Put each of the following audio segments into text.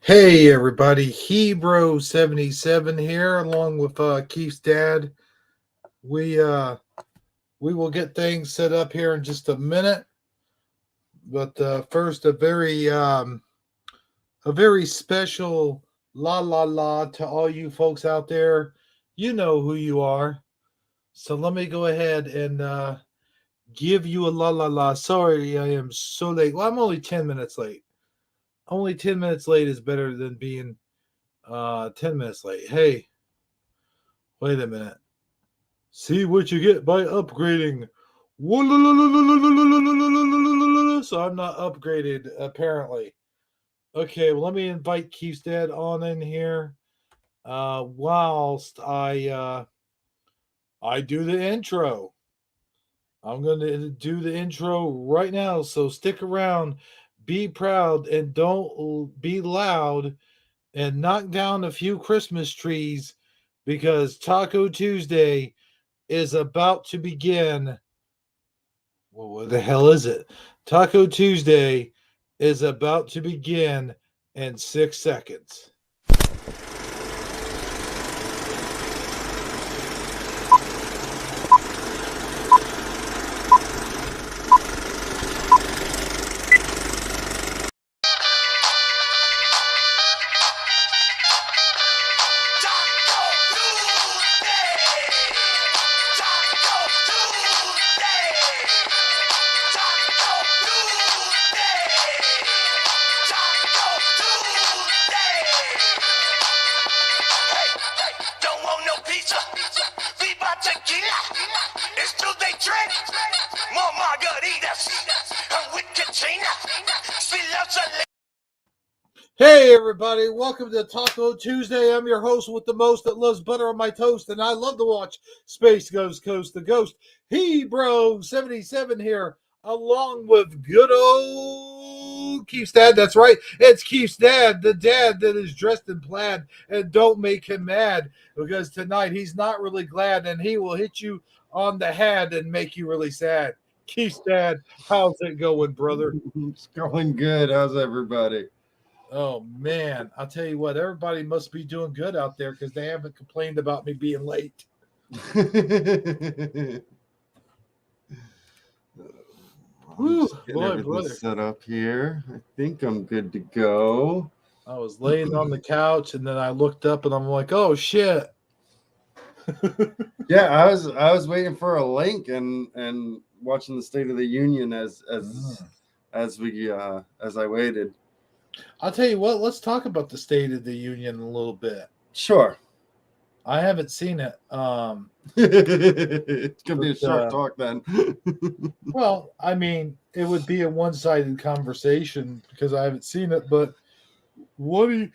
Hey everybody, Hebro77 here, along with Keith's dad. We will get things set up here in just a minute, but first a very special la la la to all you folks out there. You know who you are, so let me go ahead and give you a la la la. Sorry, I am so late. Well, I'm only 10 minutes late. Only 10 minutes late is better than being 10 minutes late. Hey, wait a minute. See what you get by upgrading. So I'm not upgraded, apparently. Okay, well, let me invite Keith's dad on in here. Whilst I do the intro. I'm gonna do the intro right now, so stick around, be proud, and don't be loud and knock down a few Christmas trees because Taco Tuesday is about to begin. Well, what the hell is it? Taco Tuesday is about to begin in 6 seconds. Hey everybody, welcome to Taco Tuesday. I'm your host with the most that loves butter on my toast, and I love to watch Space Ghost Coast to Ghost. Hebro77 here, along with good old Keith's dad. That's right, it's Keith's dad, the dad that is dressed in plaid, and don't make him mad, because tonight he's not really glad, and he will hit you on the head and make you really sad. Keith's dad, how's it going, brother? It's going good. How's everybody? Oh man, I'll tell you what, everybody must be doing good out there because they haven't complained about me being late. Just get everything set up here. I think I'm good to go. I was laying on the couch and then I looked up and I'm like, oh shit. Yeah, I was waiting for a link and watching the State of the Union as I waited. I'll tell you what, let's talk about the State of the Union a little bit. Sure. I haven't seen it. It's gonna be a short talk then. Well, I mean, it would be a one-sided conversation because I haven't seen it, but what do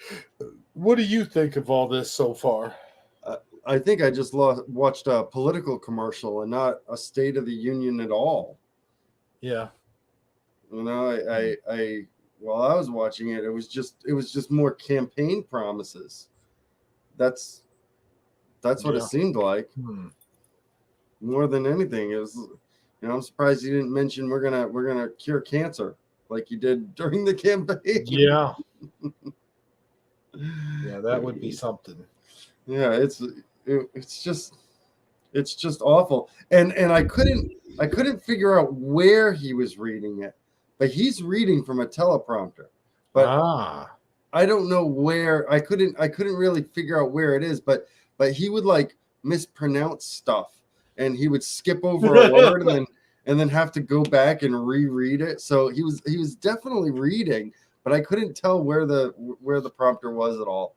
you think of all this so far? I think I just watched a political commercial and not a State of the Union at all. Yeah. You know, I while I was watching it, it was just more campaign promises. That's what it seemed like. More than anything, it was. You know, I'm surprised you didn't mention we're gonna cure cancer like you did during the campaign. Yeah. Yeah, that would be something. Yeah, it's just awful. And I couldn't figure out where he was reading it. But he's reading from a teleprompter. But I don't know where. I couldn't really figure out where it is, but he would like mispronounce stuff and he would skip over a word and then have to go back and reread it. So he was definitely reading, but I couldn't tell where the prompter was at all.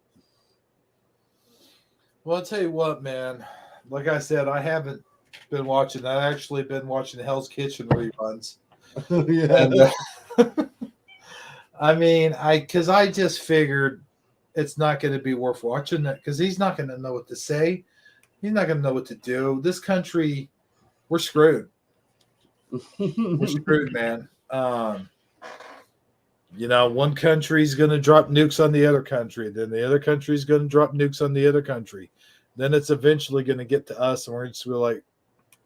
Well, I'll tell you what, man. Like I said, I haven't been watching. I've actually been watching Hell's Kitchen reruns. Yeah. And, I mean, because I just figured it's not going to be worth watching it because he's not going to know what to say. He's not going to know what to do. This country, we're screwed. We're screwed, man. You know, one country's going to drop nukes on the other country. Then the other country's going to drop nukes on the other country. Then it's eventually going to get to us, and we're just like,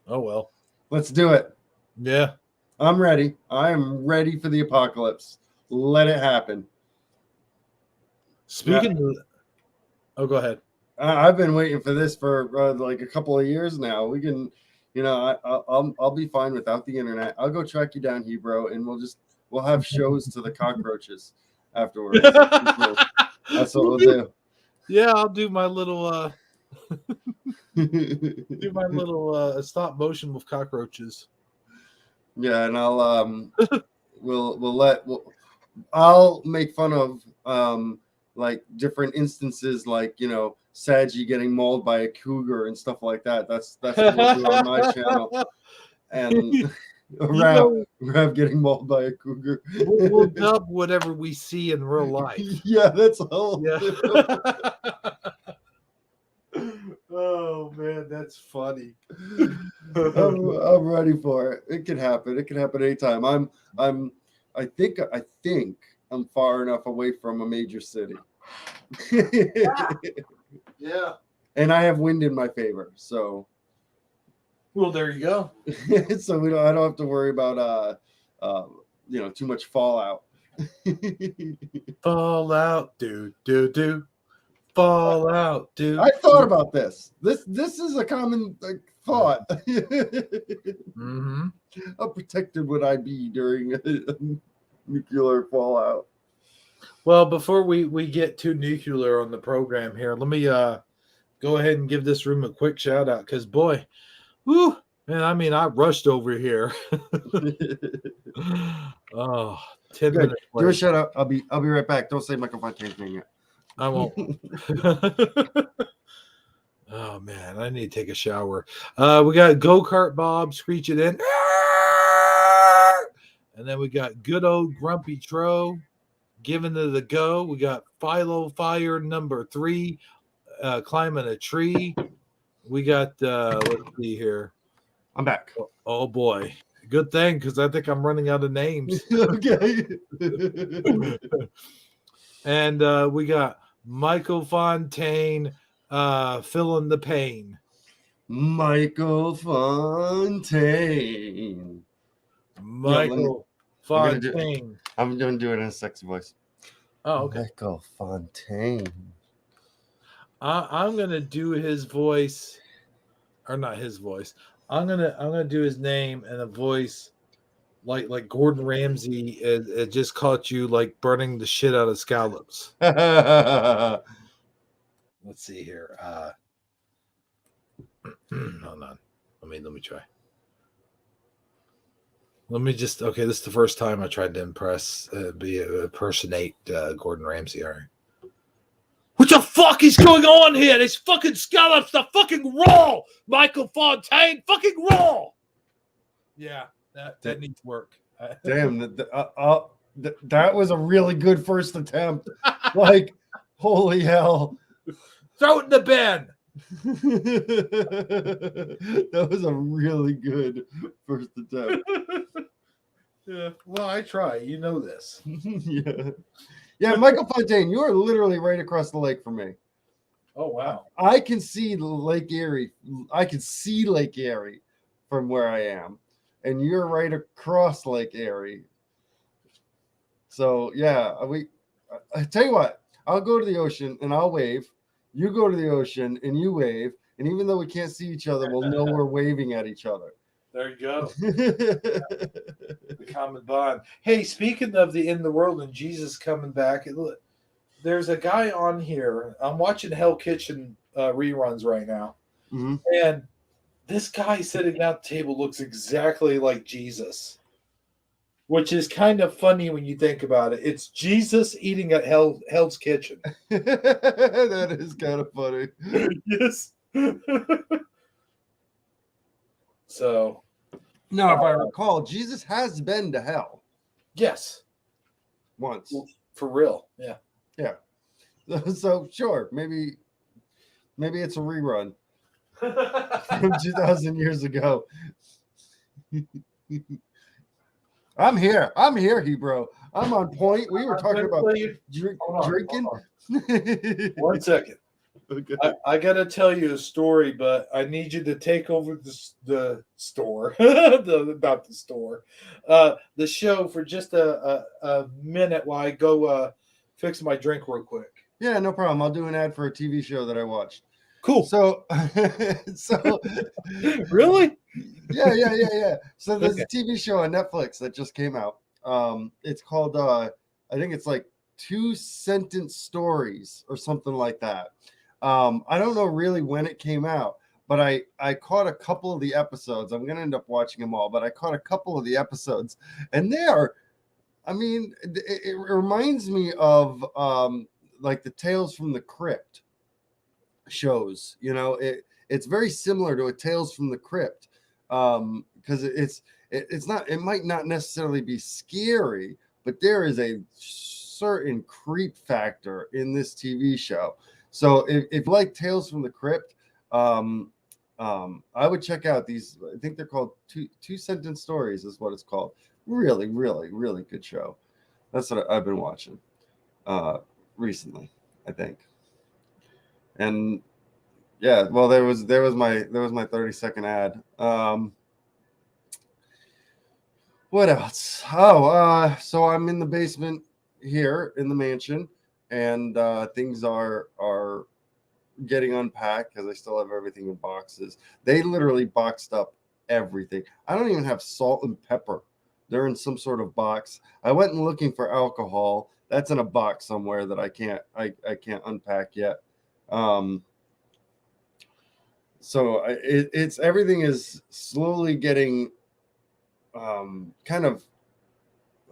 oh, well. Let's do it. Yeah. I'm ready. I am ready for the apocalypse. Let it happen. Speaking of, oh, go ahead. I've been waiting for this for like a couple of years now. We can, I'll be fine without the internet. I'll go track you down, Hebrew, and we'll have shows to the cockroaches afterwards. That's what we'll do. Yeah, I'll do my little stop motion with cockroaches. Yeah, and I'll I'll make fun of like different instances, like Saji getting mauled by a cougar and stuff like that. That's what we'll do on my channel. And Rav getting mauled by a cougar. We'll dub whatever we see in real life. Yeah, that's all. Yeah. Oh man, that's funny. I'm ready for it. It can happen. It can happen anytime. I think I'm far enough away from a major city. Yeah. And I have wind in my favor, so. Well, there you go. So I don't have to worry about too much fallout. Fallout, do. Fallout, do. I thought about this. This is a common thought. Mm-hmm. How protected would I be during a nuclear fallout? Well, before we get too nuclear on the program here, let me go ahead and give this room a quick shout out because boy, whoo, man, I mean, I rushed over here. Oh, 10 minutes. Do a shout out. I'll be right back. Don't say Michael Fontaine's name yet. I won't. Oh man, I need to take a shower. We got Go-Kart Bob Screech It In. And then we got good old Grumpy Tro giving it the go. We got Philo Fire number 3 climbing a tree. We got let's see here. I'm back. Oh boy. Good thing because I think I'm running out of names. Okay. And we got Michael Fontaine filling the pain. Michael Fontaine. Michael Fontaine. I'm going to do it in a sexy voice. Oh, okay. Michael Fontaine. I'm going to do his voice, or not his voice. I'm gonna do his name and a voice like Gordon Ramsay. It just caught you like burning the shit out of scallops. Let's see here. Hold on. Let me try. Let me just okay. This is the first time I tried to impersonate Gordon Ramsay. All right. What the fuck is going on here? This fucking scallops are fucking raw. Michael Fontaine, fucking raw. Yeah, that needs work. Damn, that was a really good first attempt. Like, holy hell. Throw it in the bin. That was a really good first attempt. Yeah, well, I try. You know this. Yeah, Michael Fontaine, you are literally right across the lake from me. Oh, wow. I can see Lake Erie. I can see Lake Erie from where I am. And you're right across Lake Erie. So, yeah, I tell you what, I'll go to the ocean and I'll wave. You go to the ocean and you wave. And even though we can't see each other, we'll know we're waving at each other. There you go. The common bond. Hey, speaking of the end of the world and Jesus coming back, there's a guy on here. I'm watching Hell Kitchen reruns right now. Mm-hmm. And this guy sitting at the table looks exactly like Jesus, which is kind of funny when you think about it. It's Jesus eating at Hell's Kitchen. That is kind of funny. Yes. So, now, if I recall, Jesus has been to hell. Yes. Once. Well, for real. Yeah. Yeah. So, sure. Maybe it's a rerun from 2,000 years ago. I'm here, Hebrew. I'm on point. We were talking about drinking. 1 second. Okay. I got to tell you a story, but I need you to take over the store, about the store, the show for just a minute while I go fix my drink real quick. Yeah, no problem. I'll do an ad for a TV show that I watched. Cool. So, so Really? yeah. So there's Okay. a TV show on Netflix that just came out. It's called I think it's like 2 Sentence Stories or something like that. I don't know really when it came out, but I caught a couple of the episodes. I'm gonna end up watching them all, but I caught a couple of the episodes, and they are, I mean, it reminds me of like the Tales from the Crypt shows. It's very similar to a Tales from the Crypt, because it's not, it might not necessarily be scary, but there is a certain creep factor in this TV show. So if you like Tales from the Crypt, I would check out these. I think they're called two sentence stories is what it's called. Really, really, really good show. That's what I've been watching recently, I think. And yeah, well, there was my 30-second ad. What else? So I'm in the basement here in the mansion, and things are getting unpacked because I still have everything in boxes. They literally boxed up everything. I don't even have salt and pepper. They're in some sort of box. I went and looking for alcohol. That's in a box somewhere that I can't unpack yet. So it's everything is slowly getting kind of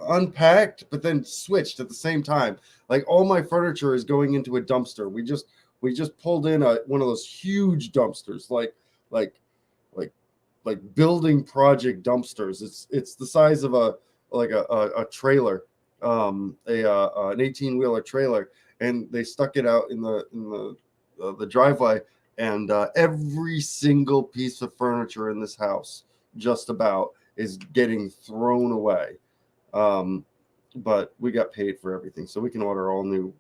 unpacked, but then switched at the same time. Like all my furniture is going into a dumpster. We just pulled in one of those huge dumpsters, like like building project dumpsters. It's the size of a trailer, an 18-wheeler trailer, and they stuck it out in the driveway. And every single piece of furniture in this house, just about, is getting thrown away. But we got paid for everything, so we can order all new.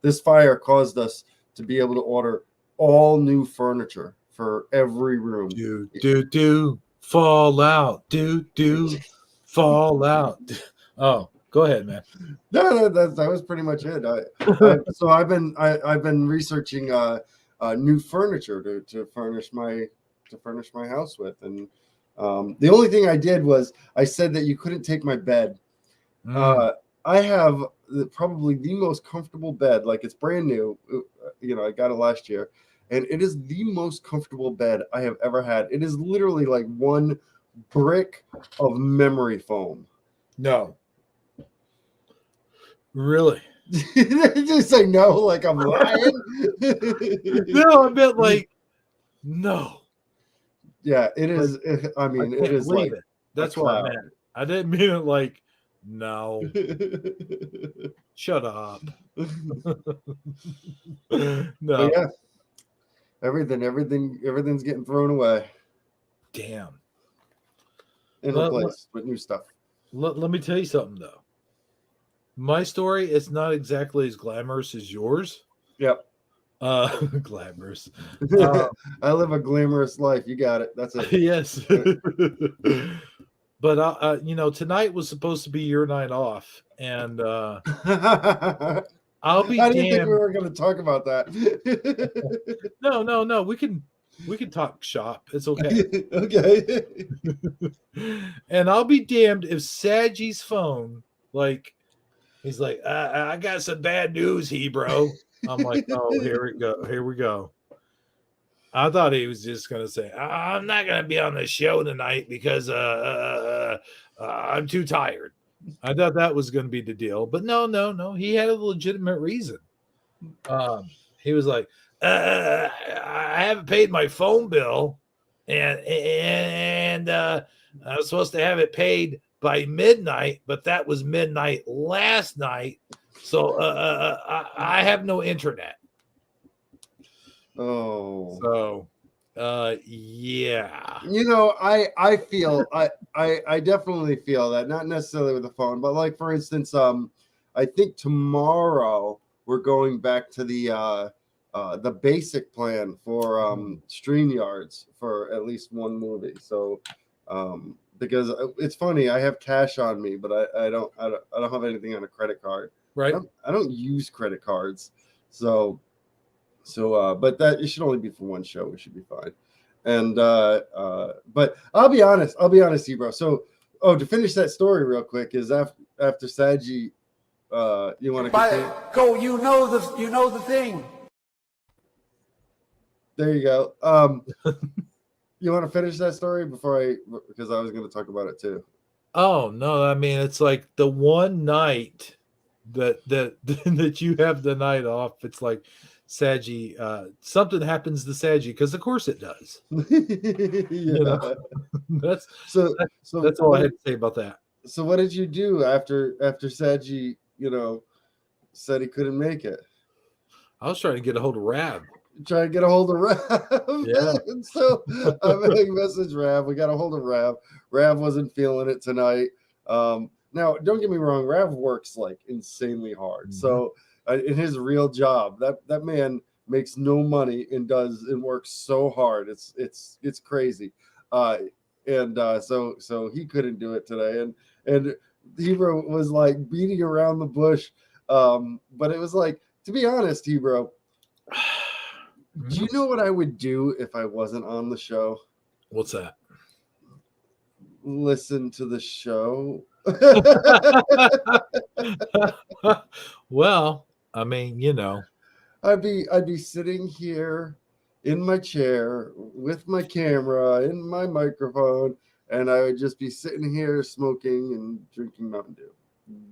This fire caused us to be able to order all new furniture for every room. Do fall out. Do fall out. Oh, go ahead, man. No, that was pretty much it. So I've been researching new furniture to furnish my house with, and the only thing I did was I said that you couldn't take my bed. I have probably the most comfortable bed. Like, it's brand new. I got it last year, and it is the most comfortable bed I have ever had. It is literally like one brick of memory foam. No. Really? Just say no, like I'm lying. No, I meant like no. Yeah, it is. I mean, it is like it. That's what I meant. I didn't mean it like no. Shut up. No. But yeah, everything's getting thrown away. Damn. And replaced with new stuff. Let me tell you something though. My story is not exactly as glamorous as yours. Yep. Glamorous. I live a glamorous life. You got it. That's it. Yes. But tonight was supposed to be your night off, and I'll be. I didn't think we were going to talk about that. No. We can talk shop. It's okay. Okay. And I'll be damned if Saji's phone, like, he's like, I got some bad news, bro. I'm like, oh, here we go. I thought he was just gonna say, I'm not gonna be on the show tonight because I'm too tired. I thought that was gonna be the deal, but no. He had a legitimate reason. He was like, I haven't paid my phone bill, and I was supposed to have it paid by midnight, but that was midnight last night, so I have no internet. Oh, so yeah. I feel I definitely feel that, not necessarily with the phone, but like, for instance, I think tomorrow we're going back to the basic plan for StreamYards for at least one movie. So because it's funny, I have cash on me, but I don't have anything on a credit card. Right. I don't use credit cards. But that it should only be for one show. We should be fine. And but I'll be honest, Ebro. So to finish that story real quick is after Saji, you want to continue? Go, you know the thing. There you go. You want to finish that story because I was going to talk about it too. Oh no, I mean it's like the one night that you have the night off. It's like Saji, something happens to Saji because of course it does. Yeah. That's so that's all I had to say about that. So what did you do after Saji, said he couldn't make it? I was trying to get a hold of Rab. Trying to get a hold of Rav. Yeah. And so I messaged Rav. We got a hold of Rav. Rav wasn't feeling it tonight. Now, don't get me wrong. Rav works like insanely hard. Mm-hmm. So in his real job, that man makes no money and works so hard. It's crazy. So he couldn't do it today. And Hebrew was like beating around the bush. But it was like, to be honest, Hebrew, do you know what I would do if I wasn't on the show? What's that? Listen to the show. Well, I mean, I'd be sitting here in my chair with my camera and my microphone, and I would just be sitting here smoking and drinking Mountain Dew.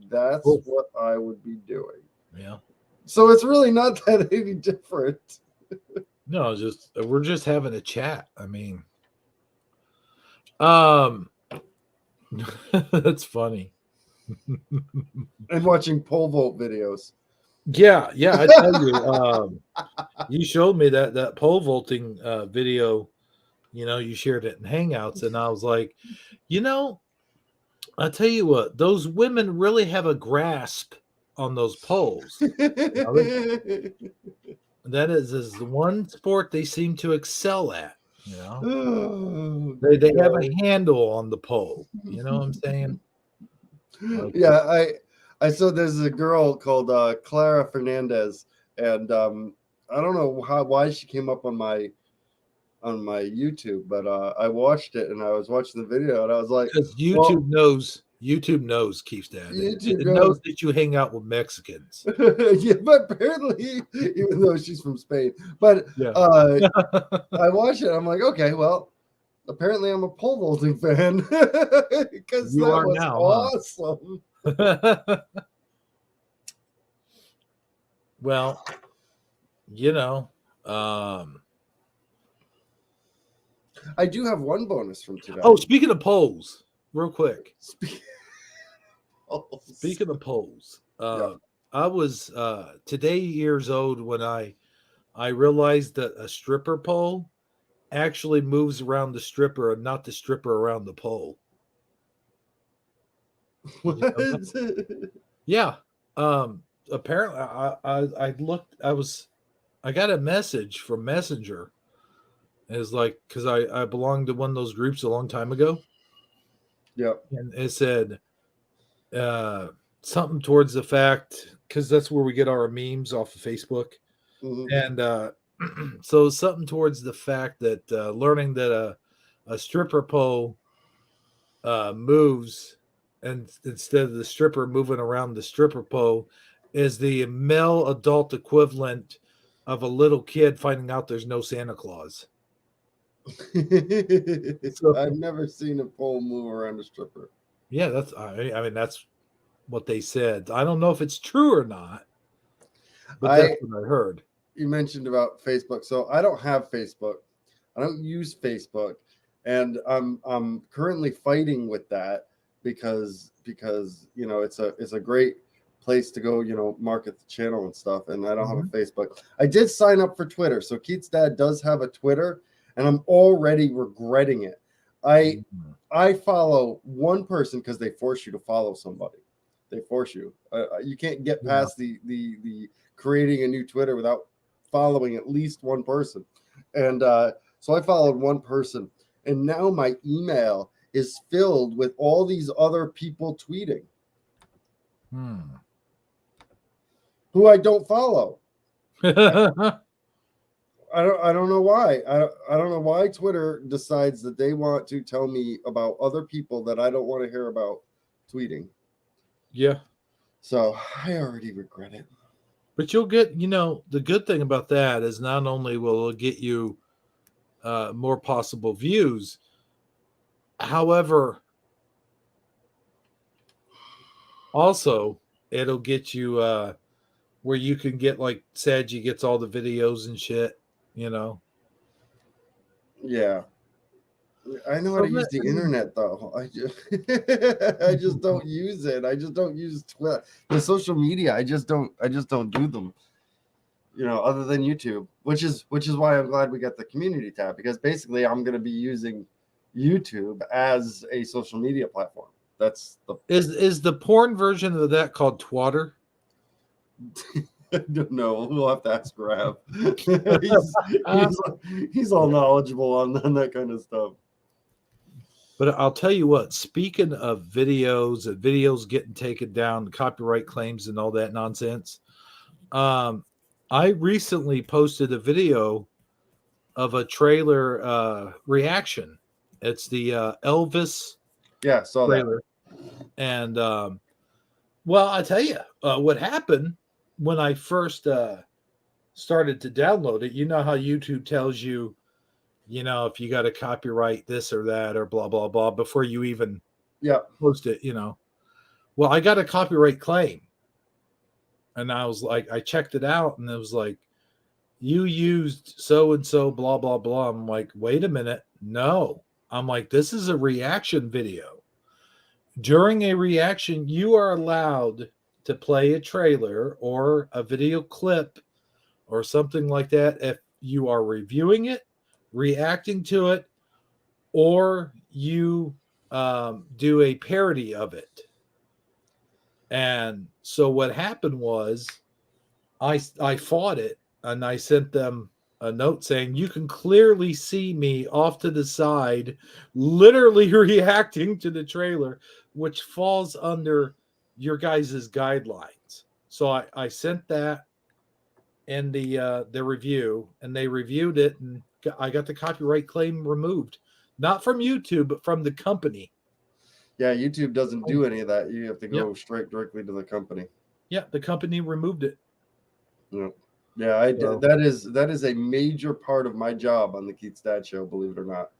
That's what I would be doing. Yeah. So it's really not that any different. No, we're just having a chat. I mean, that's funny. And watching pole vault videos. Yeah, I tell you, you showed me that pole vaulting video. You shared it in Hangouts, and I was like, I tell you what, those women really have a grasp on those poles. That is the one sport they seem to excel at. Oh, they have a handle on the pole. You know what I'm saying? Like, yeah, I saw there's a girl called Clara Fernandez, and I don't know why she came up on my YouTube, but I watched it and I was watching the video and I was like, because YouTube knows Keith's dad. It knows that you hang out with Mexicans. Yeah, but apparently, even though she's from Spain, but yeah. I watched it. I'm like, okay, well, apparently I'm a pole vaulting fan because you that are was now, awesome. Huh? Well, I do have one bonus from today. Oh, speaking of polls, real quick. Speaking of polls, yeah. I was today years old when I realized that a stripper pole actually moves around the stripper and not the stripper around the pole. What? Yeah. Apparently I looked, I got a message from Messenger. It's like, because I belonged to one of those groups a long time ago. Yeah. And it said something towards the fact, because that's where we get our memes off of Facebook. Mm-hmm. And so something towards the fact that learning that a stripper pole moves, and instead of the stripper moving around the stripper pole, is the male adult equivalent of a little kid finding out there's no Santa Claus. So, I've never seen a pole move around a stripper. Yeah, that's what they said. I don't know if it's true or not, but that's what I heard. You mentioned about Facebook. So I don't have Facebook. I don't use Facebook, and I'm currently fighting with that because it's a great place to go, market the channel and stuff, and I don't have a Facebook. I did sign up for Twitter. So Keith's dad does have a Twitter, and I'm already regretting it. I follow one person because they force you to follow somebody. They force you. You can't get past the creating a new Twitter without following at least one person. And so I followed one person, and now my email is filled with all these other people tweeting who I don't follow. I don't know why. I don't know why Twitter decides that they want to tell me about other people that I don't want to hear about tweeting. Yeah. So I already regret it. But you'll get, the good thing about that is not only will it get you more possible views, however, also it'll get you where you can get like Sadgie gets all the videos and shit. Yeah. I know how So to use the internet though. I just don't use it. I just don't use Twitter. The social media, I just don't do them. Other than YouTube, which is why I'm glad we got the community tab, because basically I'm going to be using YouTube as a social media platform. That's the is the porn version of that called Twatter? I don't know. We'll have to ask Rav. he's all knowledgeable on that kind of stuff. But I'll tell you what, speaking of videos and videos getting taken down, copyright claims and all that nonsense, I recently posted a video of a trailer reaction. It's the Elvis saw trailer. That. And, well, I tell you, what happened when I first started to download it, you know how YouTube tells you, if you got to copyright this or that or blah, blah, blah, before you even post it, Well, I got a copyright claim. And I was like, I checked it out and it was like, you used so-and-so, blah, blah, blah. I'm like, wait a minute. No. I'm like, this is a reaction video. During a reaction, you are allowed to play a trailer or a video clip or something like that if you are reviewing it, reacting to it, or you do a parody of it. And so what happened was I fought it, and I sent them a note saying, you can clearly see me off to the side, literally reacting to the trailer, which falls under your guys' guidelines. So I sent that in the review, and they reviewed it, and I got the copyright claim removed. Not from YouTube, but from the company. Yeah, YouTube doesn't do any of that. You have to go directly to the company. Yeah, the company removed it. Yeah, that is a major part of my job on the Keith's Dad Show, believe it or not,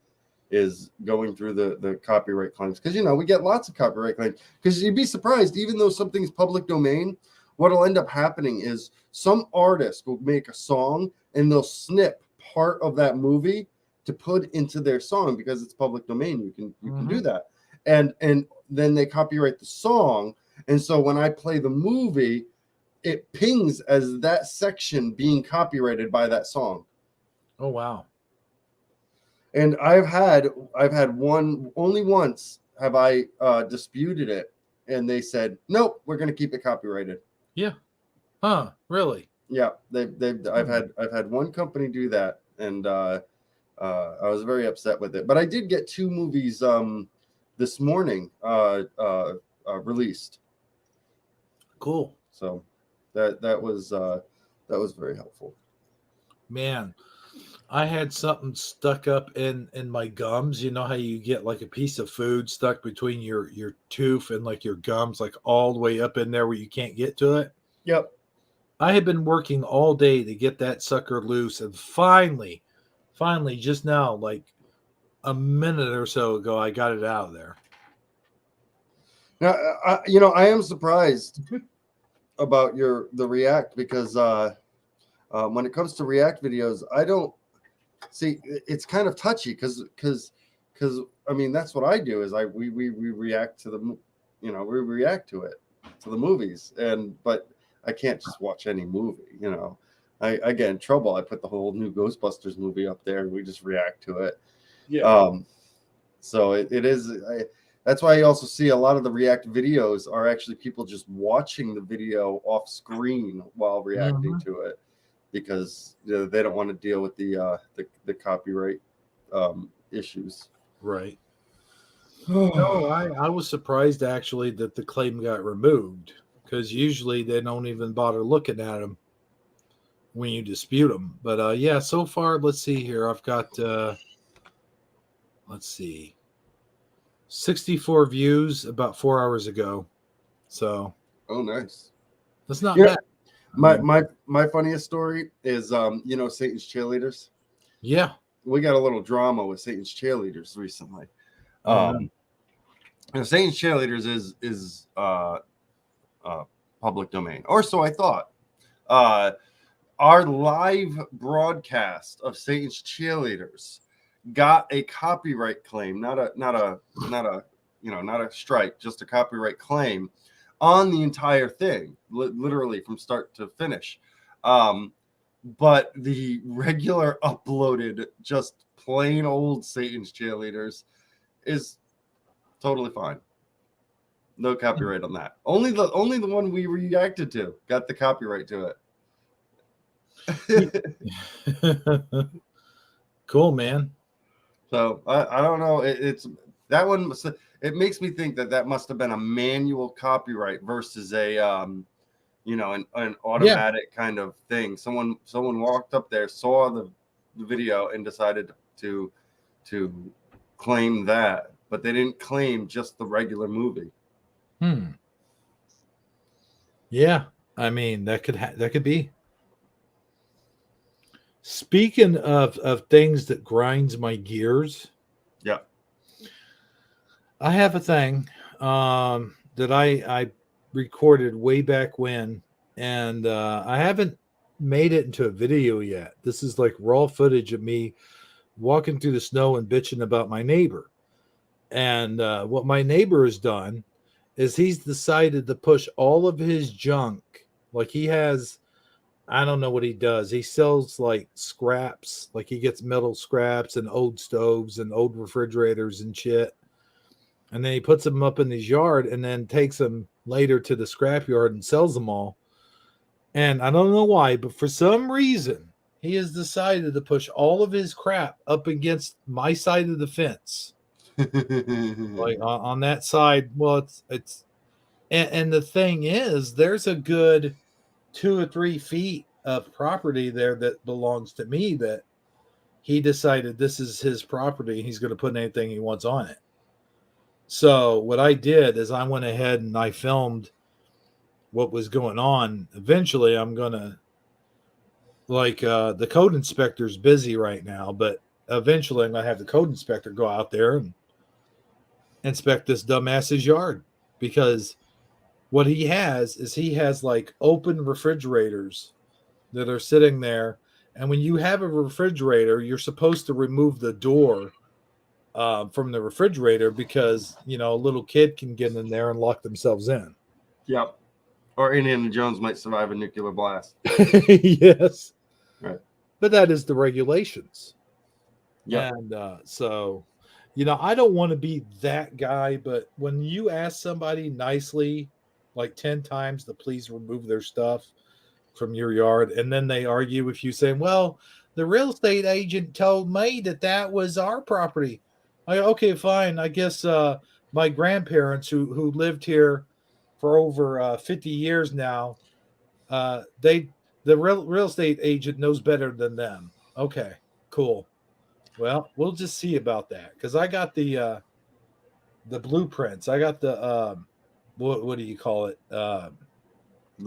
is going through the copyright claims. Because, we get lots of copyright claims. Because you'd be surprised, even though something's public domain, what'll end up happening is some artist will make a song and they'll snip part of that movie to put into their song because it's public domain. You can do that. And then they copyright the song. And so when I play the movie, it pings as that section being copyrighted by that song. Oh, wow. And I've had only once have I disputed it, and they said, nope, we're going to keep it copyrighted. Yeah. Huh. Really? Yeah. I've had one company do that, and I was very upset with it. But I did get 2 movies this morning released. Cool. So that was very helpful. Man, I had something stuck up in my gums. You know how you get like a piece of food stuck between your tooth and like your gums, like all the way up in there where you can't get to it? Yep. I had been working all day to get that sucker loose, and finally, just now, like a minute or so ago, I got it out of there. Now, I am surprised about the React, because when it comes to React videos, I don't see, it's kind of touchy because I mean, that's what I do is we react to we react to it, to the movies, but I can't just watch any movie. I get in trouble. I put the whole new Ghostbusters movie up there and we just react to it. Yeah. So it is. That's why you also see a lot of the React videos are actually people just watching the video off screen while reacting to it, because they don't want to deal with the copyright issues. Right. No, I was surprised actually that the claim got removed, because usually they don't even bother looking at them. when you dispute them. But yeah, so far, let's see here. I've got let's see, 64 views about 4 hours ago. So Oh, nice. that's not You know, bad. my funniest story is Satan's cheerleaders. Yeah. We got a little drama with Satan's cheerleaders recently. Oh, no. Satan's cheerleaders is public domain, or so I thought. Our live broadcast of Satan's cheerleaders got a copyright claim, not a strike, just a copyright claim on the entire thing, literally from start to finish. But the regular uploaded, just plain old Satan's cheerleaders is totally fine. No copyright on that. Only the one we reacted to got the copyright to it. Cool, man. So I don't know. It's that one. It makes me think that must have been a manual copyright versus a an automatic kind of thing. Someone walked up there, saw the video, and decided to claim that, but they didn't claim just the regular movie. Yeah, I mean that could be. Speaking of things that grinds my gears, Yeah. I have a thing that I recorded way back when, and I haven't made it into a video yet. This is like raw footage of me walking through the snow and bitching about my neighbor. And what my neighbor has done is he's decided to push all of his junk. Like he has, I don't know what he does. He sells like scraps, like he gets metal scraps and old stoves and old refrigerators and shit. And then he puts them up in his yard and then takes them later to the scrap yard and sells them all. And I don't know why, but for some reason, he has decided to push all of his crap up against my side of the fence. Like on that side. Well, it's and the thing is, there's a good 2 or 3 feet of property there that belongs to me that he decided this is his property and he's going to put anything he wants on it. So what I did is I went ahead and I filmed what was going on. Eventually I'm going to the code inspector's busy right now, but eventually I'm going to have the code inspector go out there and inspect this dumbass's yard, because what he has like open refrigerators that are sitting there. And when you have a refrigerator, you're supposed to remove the door from the refrigerator because, a little kid can get in there and lock themselves in. Yep. Or Indiana Jones might survive a nuclear blast. Yes. Right. But that is the regulations. Yeah. And so, I don't want to be that guy, but when you ask somebody nicely, like 10 times to please remove their stuff from your yard, and then they argue with you saying, well, the real estate agent told me that was our property. Okay, fine. I guess my grandparents who lived here for over 50 years now, the real estate agent knows better than them. Okay, cool. Well, we'll just see about that, because I got the blueprints. I got the what do you call it? The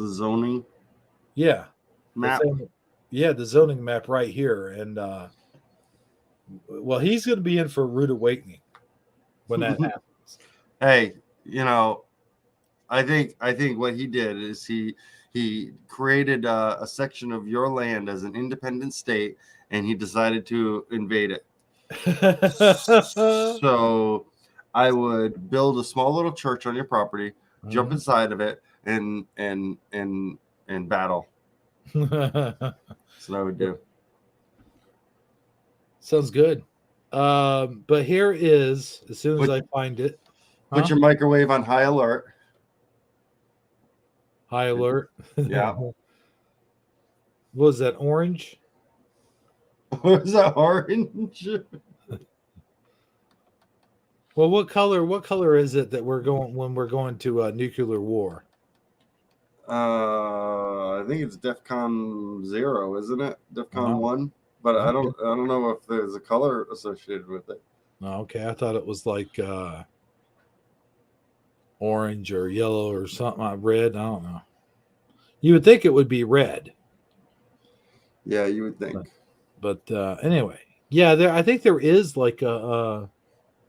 zoning Yeah, map. The zoning map right here. And well, he's going to be in for a rude awakening when that happens. Hey, I think what he did is he created a section of your land as an independent state, and he decided to invade it. So I would build a small little church on your property, jump inside of it, and battle. That's what I would do. Sounds good. But here is, as soon as I find it. Put your microwave on high alert. High alert. Yeah. What was that, orange? Was that orange? Well, what color is it that we're going when we're going to nuclear war? I think it's DEFCON 0, isn't it? DEFCON Oh, 1, but I okay. don't know if there's a color associated with it. Okay, I thought it was like orange or yellow or something. Red. I don't know. You would think it would be red, Yeah, you would think. but anyway, yeah. I think there is like a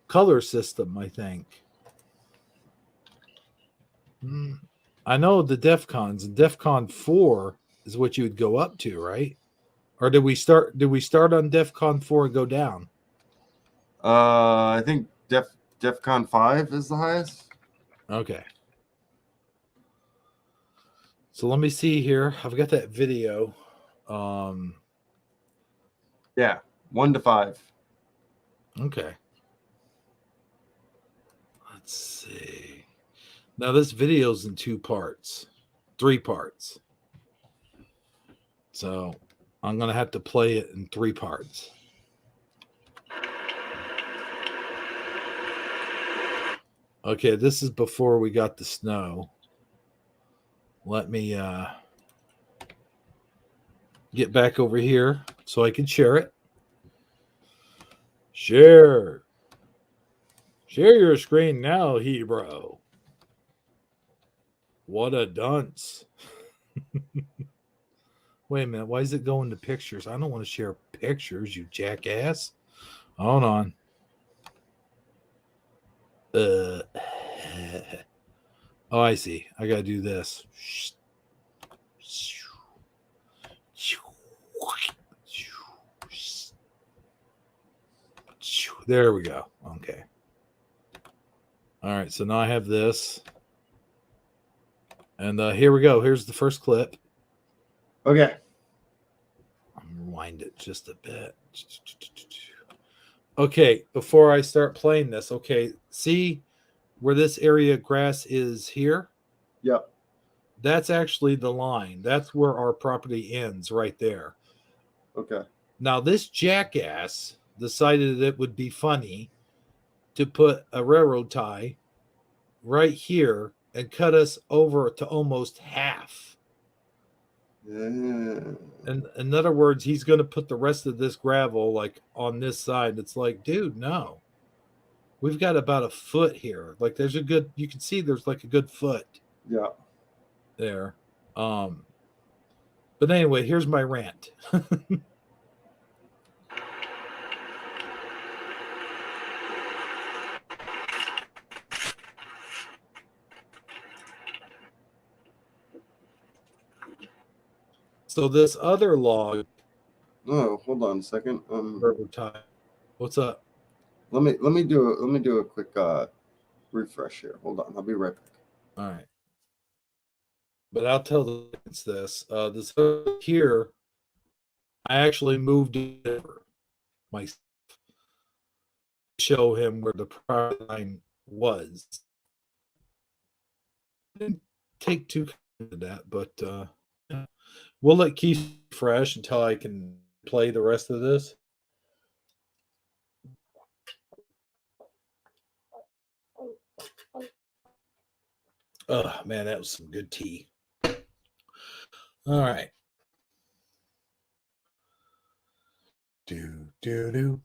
color system. I think. I know the DEFCONs. And DEFCON 4 is what you would go up to, right? Or did we start? Did we start on DEFCON 4 and go down? I think DEFCON 5 is the highest. Okay. So let me see here. I've got that video. Yeah, 1 to 5. Okay. Let's see. Now this video's in 3 parts. So I'm gonna have to play it in 3 parts. Okay, this is before we got the snow. Let me get back over here so I can share it. Share your screen now, Hebrew. What a dunce. Wait a minute. Why is it going to pictures? I don't want to share pictures, you jackass. Hold on. Oh, I see. I got to do this. There we go. Okay. All right. So now I have this. And here we go. Here's the first clip. Okay. I'm going to rewind it just a bit. Okay. Before I start playing this, okay. See where this area of grass is here? Yep. That's actually the line. That's where our property ends right there. Okay. Now, this jackass decided it would be funny to put a railroad tie right here and cut us over to almost half. Yeah. And in other words, he's going to put the rest of this gravel like on this side. It's like, dude, no. We've got about a foot here. Like there's a good, you can see there's like a good foot. Yeah. There. But anyway, here's my rant. So this other log. Oh, hold on a second. What's up? Let me do a quick refresh here. Hold on. I'll be right back. All right. But I'll tell the it's this. This here, I actually moved it over myself. Show him where the property line was. Didn't take too into that, but yeah. We'll let Keith fresh until I can play the rest of this. Oh man, that was some good tea. All right. Do do do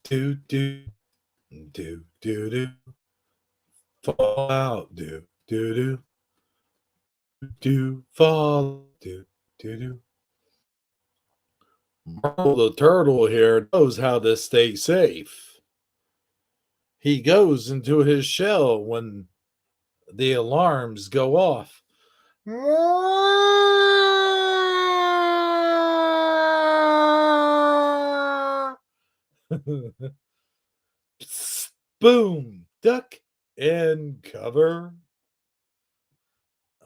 do do do do do fall out do do do do fall do do do. Marvel the turtle here knows how to stay safe. He goes into his shell when the alarms go off. Boom, duck and cover.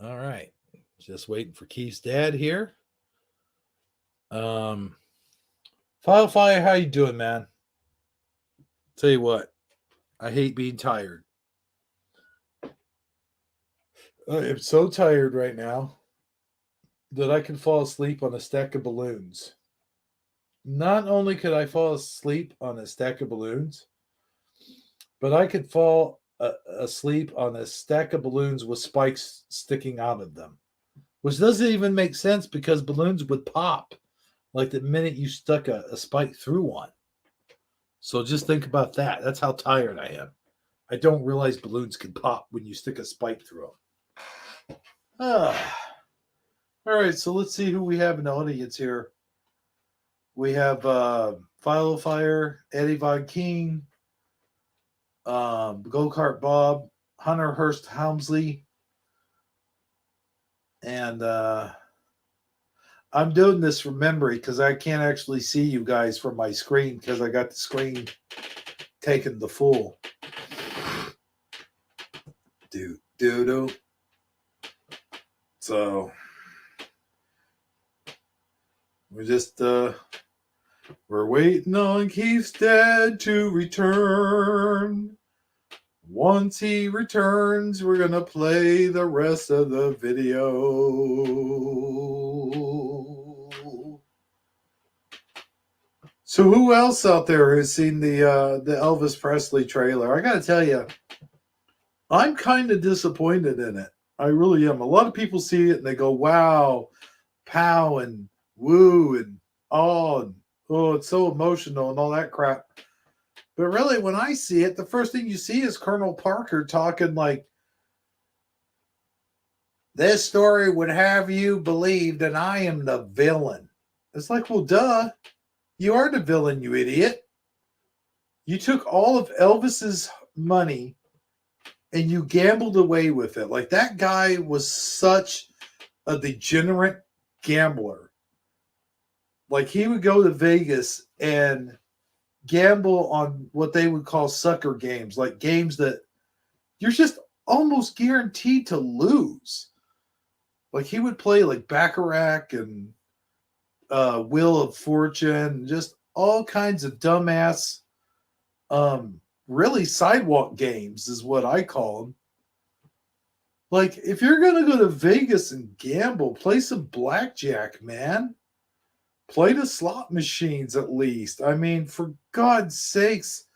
All right, just waiting for Keith's dad here. Fire, how you doing, man? Tell you what, I hate being tired. I am so tired right now that I can fall asleep on a stack of balloons. Not only could I fall asleep on a stack of balloons, but I could fall asleep on a stack of balloons with spikes sticking out of them. which doesn't even make sense because balloons would pop like the minute you stuck a spike through one. So just think about that. That's how tired I am. I don't realize balloons can pop when you stick a spike through them. All right, so let's see who we have in the audience here. We have Philo Fire, Eddie Von King, Go-Kart Bob, Hunter Hurst Helmsley, and I'm doing this from memory because I can't actually see you guys from my screen because I got the screen taken the full. Do. So we're just we're waiting on Keith's dad to return. Once he returns, we're gonna play the rest of the video. So who else out there has seen the Elvis Presley trailer? I gotta tell you, I'm kind of disappointed in it. I really am. A lot of people see it and they go, wow, pow, and woo, and oh, it's so emotional and all that crap. But really, when I see it, the first thing you see is Colonel Parker talking like, this story would have you believe that I am the villain. It's like, well, duh. You are the villain, you idiot. You took all of Elvis's money and you gambled away with it. Like, that guy was such a degenerate gambler. Like, he would go to Vegas and gamble on what they would call sucker games, like games that you're just almost guaranteed to lose. Like, he would play like Baccarat and Wheel of Fortune, just all kinds of dumbass, really sidewalk games is what I call them. Like, if you're going to go to Vegas and gamble, play some blackjack, man. Play the slot machines at least. I mean, for God's sakes,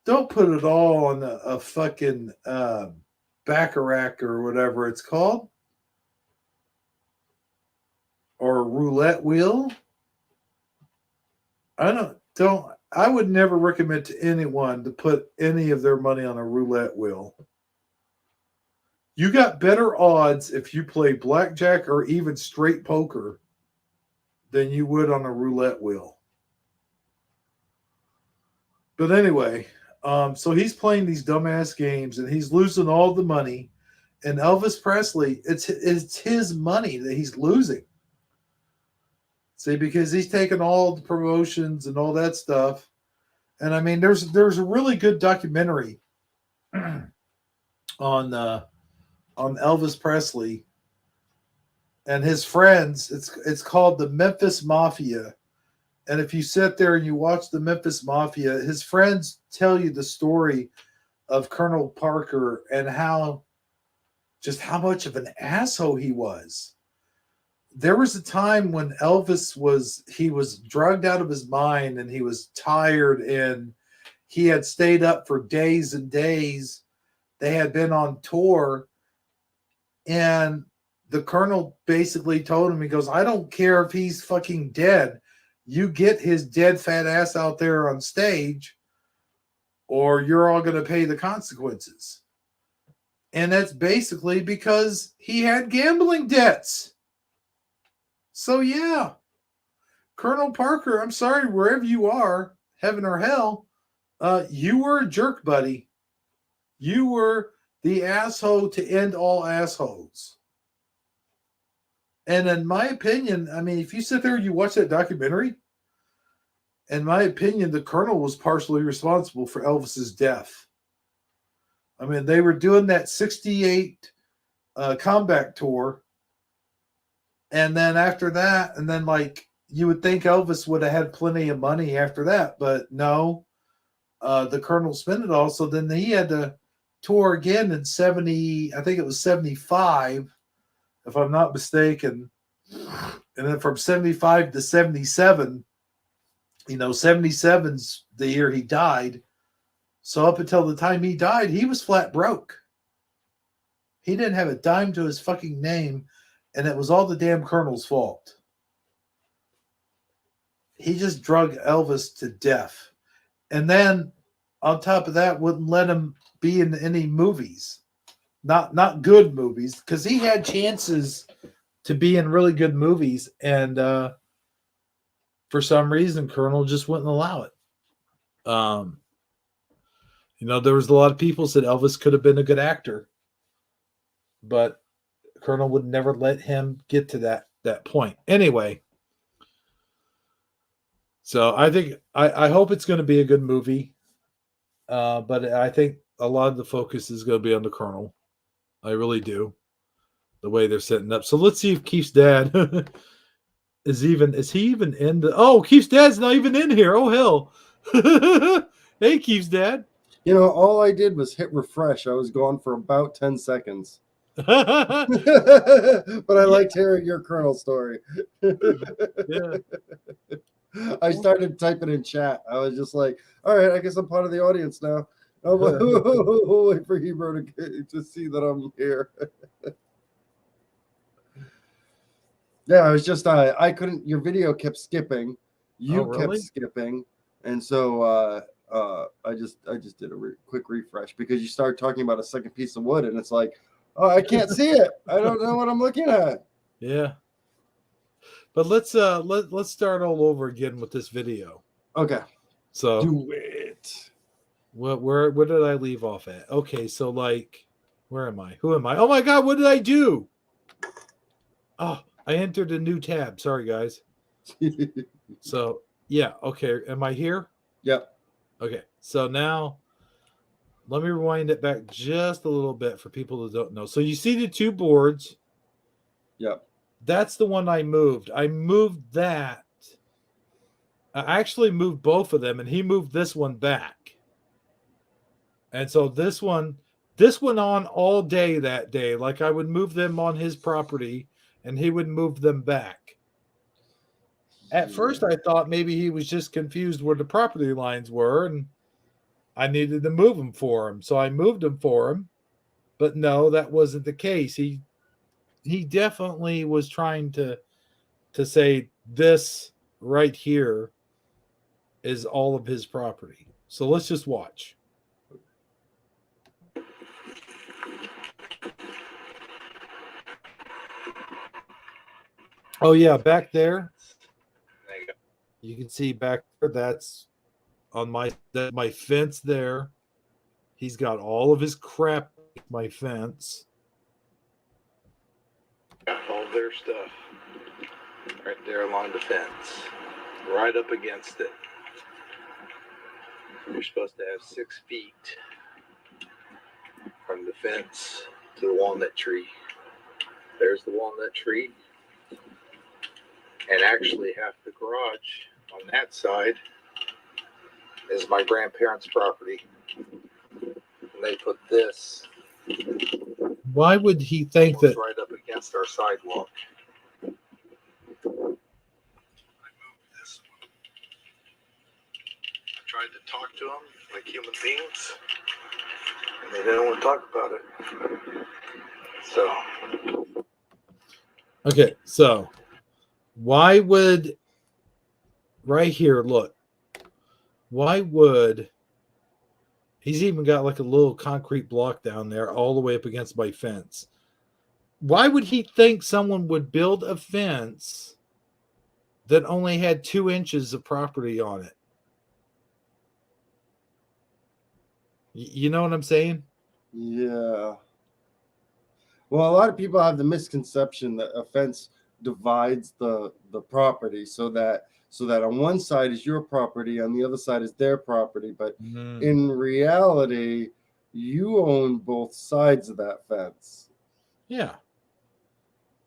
don't put it all on a fucking Baccarat or whatever it's called. Or a roulette wheel. I would never recommend to anyone to put any of their money on a roulette wheel. You got better odds if you play blackjack or even straight poker than you would on a roulette wheel. But anyway, so he's playing these dumbass games and he's losing all the money. And Elvis Presley, it's his money that he's losing. See, because he's taking all the promotions and all that stuff. And I mean, there's a really good documentary on Elvis Presley and his friends. It's called the Memphis Mafia. And if you sit there and you watch the Memphis Mafia, his friends tell you the story of Colonel Parker and how much of an asshole he was. There was a time when Elvis was drugged out of his mind and he was tired and he had stayed up for days and days. They had been on tour and the colonel basically told him, he goes, I don't care if he's fucking dead. You get his dead fat ass out there on stage or you're all going to pay the consequences. And that's basically because he had gambling debts. So yeah, Colonel Parker, I'm sorry, wherever you are, heaven or hell, you were a jerk, buddy. You were the asshole to end all assholes. And in my opinion, I mean, if you sit there and you watch that documentary, in my opinion, the colonel was partially responsible for Elvis's death. I mean, they were doing that 68 comeback tour. And then after that, and then like you would think Elvis would have had plenty of money after that, but no, the colonel spent it all. So then he had to tour again in 70, I think it was 75, if I'm not mistaken. And then from 75 to 77, 77's the year he died. So up until the time he died, he was flat broke. He didn't have a dime to his fucking name. and it was all the damn Colonel's fault. He just drug Elvis to death. And then on top of that, wouldn't let him be in any movies. Not good movies, because he had chances to be in really good movies, and for some reason, Colonel just wouldn't allow it. There was a lot of people said Elvis could have been a good actor, but Colonel would never let him get to that point. Anyway, so I hope it's going to be a good movie, but I think a lot of the focus is going to be on the Colonel. I really do. The way they're setting up. So let's see if Keith's dad is he even in the... Oh, Keith's dad's not even in here. Oh, hell. Hey, Keith's dad. All I did was hit refresh. I was gone for about 10 seconds. But I liked hearing your Colonel story. Yeah. I started typing in chat. I was just like, all right, I guess I'm part of the audience now. I'll wait for Hebrew to see that I'm here. Yeah, I was just I couldn't. Your video kept skipping. You kept skipping, and so I just did a quick refresh because you started talking about a second piece of wood, and it's like, oh, I can't see it. I don't know what I'm looking at. Yeah, but let's start all over again with this video. Okay, so do it. Where did I leave off at? Okay, so where am I? Who am I? Oh my God, what did I do? Oh, I entered a new tab. Sorry, guys. So, yeah. Okay. Am I here? Yep. Okay. So now let me rewind it back just a little bit for people that don't know. So you see the two boards. Yep. That's the one I moved. I moved that. I actually moved both of them, and he moved this one back. And so this went on all day that day. Like I would move them on his property, and he would move them back. At first, I thought maybe he was just confused where the property lines were, and I needed to move them for him. So I moved them for him. But no, that wasn't the case. He definitely was trying to say this right here is all of his property. So let's just watch. Oh yeah, back there. You can see back there. That's on my fence there. He's got all of his crap on my fence. Got all their stuff right there along the fence, right up against it. You're supposed to have 6 feet from the fence to the walnut tree. There's the walnut tree. And actually half the garage on that side is my grandparents' property. And they put this. Why would he think that? Right up against our sidewalk. I moved this one. I tried to talk to them like human beings, and they didn't want to talk about it. So. Okay, so why would right here, look, why would he's even got like a little concrete block down there all the way up against my fence? Why would he think someone would build a fence that only had 2 inches of property on it? You know what I'm saying? Yeah. Well, a lot of people have the misconception that a fence divides the property so that on one side is your property, on the other side is their property. But in reality, you own both sides of that fence. Yeah.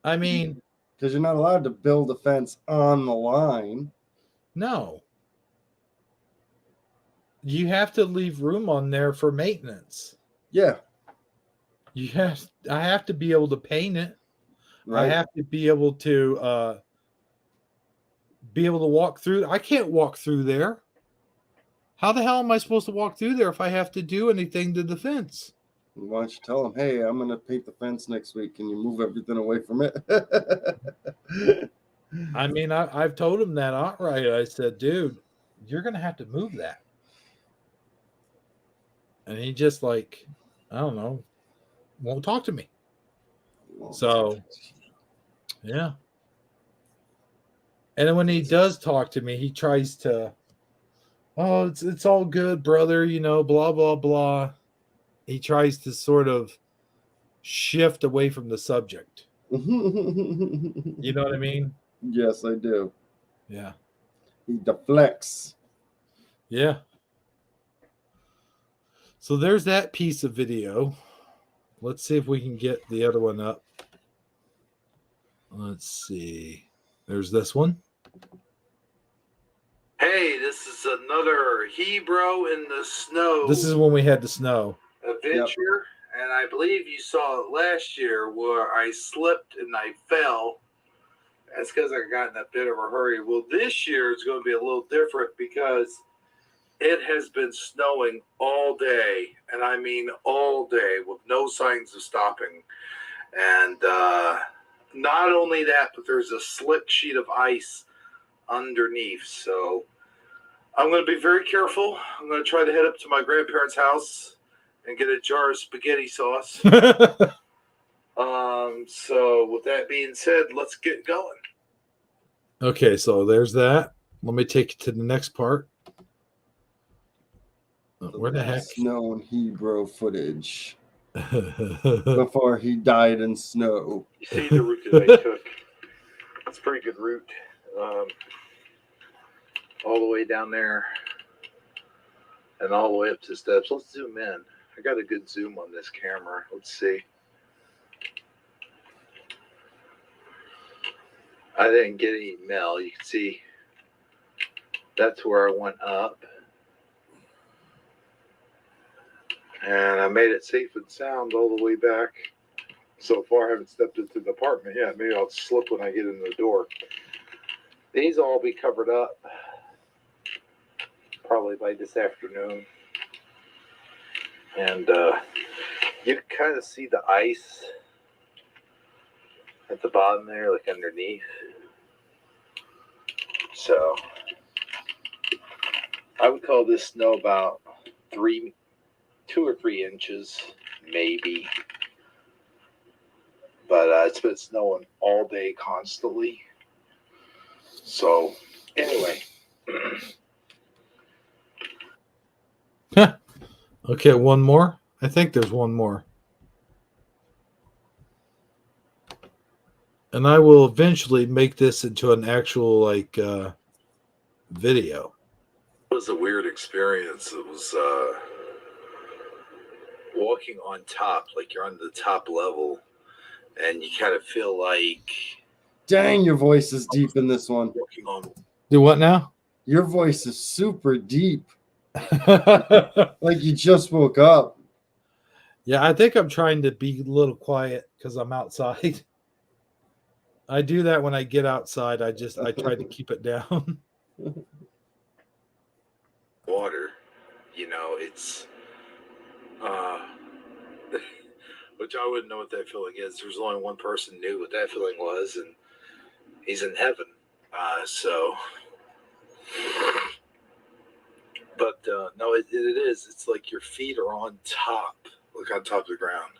I mean, because you're not allowed to build a fence on the line. No. You have to leave room on there for maintenance. Yeah. I have to be able to paint it. Right. I have to be able to walk through. I can't walk through there. How the hell am I supposed to walk through there if I have to do anything to the fence? Why don't you tell him, hey, I'm gonna paint the fence next week. Can you move everything away from it? I mean, I've told him that outright. I said, dude, you're going to have to move that. And he just like, I don't know, won't talk to me. So, yeah. And then when he does talk to me, he tries to, oh, it's all good, brother, you know, blah, blah, blah. He tries to sort of shift away from the subject. You know what I mean? Yes, I do. Yeah. He deflects. Yeah. So there's that piece of video. Let's see if we can get the other one up. Let's see. There's this one. Hey, this is another Hebrew in the snow. This is when we had the snow adventure. Yep. And I believe you saw it last year where I slipped and I fell. That's because I got in a bit of a hurry. Well, this year it's going to be a little different because it has been snowing all day. And I mean all day with no signs of stopping. And not only that, but there's a slick sheet of ice underneath. So I'm going to be very careful. I'm going to try to head up to my grandparents' house and get a jar of spaghetti sauce. So with that being said, let's get going. Okay, so there's that. Let me take you to the next part. Where the heck? Snow and Hebrew footage. Before he died in snow. You see the route that I took. It's a pretty good route. All the way down there and all the way up to the steps. Let's zoom in. I got a good zoom on this camera. Let's see. I didn't get any mail. You can see that's where I went up. And I made it safe and sound all the way back. So far, I haven't stepped into the apartment yet. Maybe I'll slip when I get in the door. These will all be covered up probably by this afternoon. And you can kind of see the ice at the bottom there, like underneath. So I would call this snow about 2 or 3 inches, maybe. But it's been snowing all day constantly. So anyway. Okay, one more. I think there's one more. And I will eventually make this into an actual video. It was a weird experience. It was walking on top, like you're on the top level, and you kind of feel like... Dang, your voice is deep in this one. Walking on... Do what now? Your voice is super deep. Like you just woke up. Yeah, I think I'm trying to be a little quiet because I'm outside. I do that when I get outside. I try to keep it down. Water, you know, it's which I wouldn't know what that feeling is. There's only one person knew what that feeling was, and he's in heaven. But no, it is. It's like your feet are on top, like on top of the ground.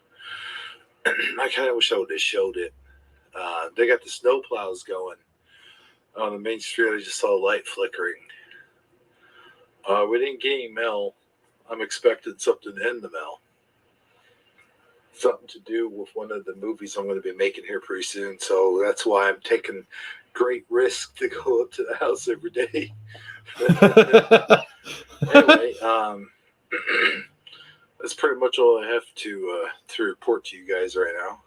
I kind of wish I would have showed it. They got the snow plows going on the main street. I just saw a light flickering. We didn't get any mail. I'm expecting something in the mail. Something to do with one of the movies I'm going to be making here pretty soon. So that's why I'm taking great risk to go up to the house every day. Anyway, that's pretty much all I have to report to you guys right now.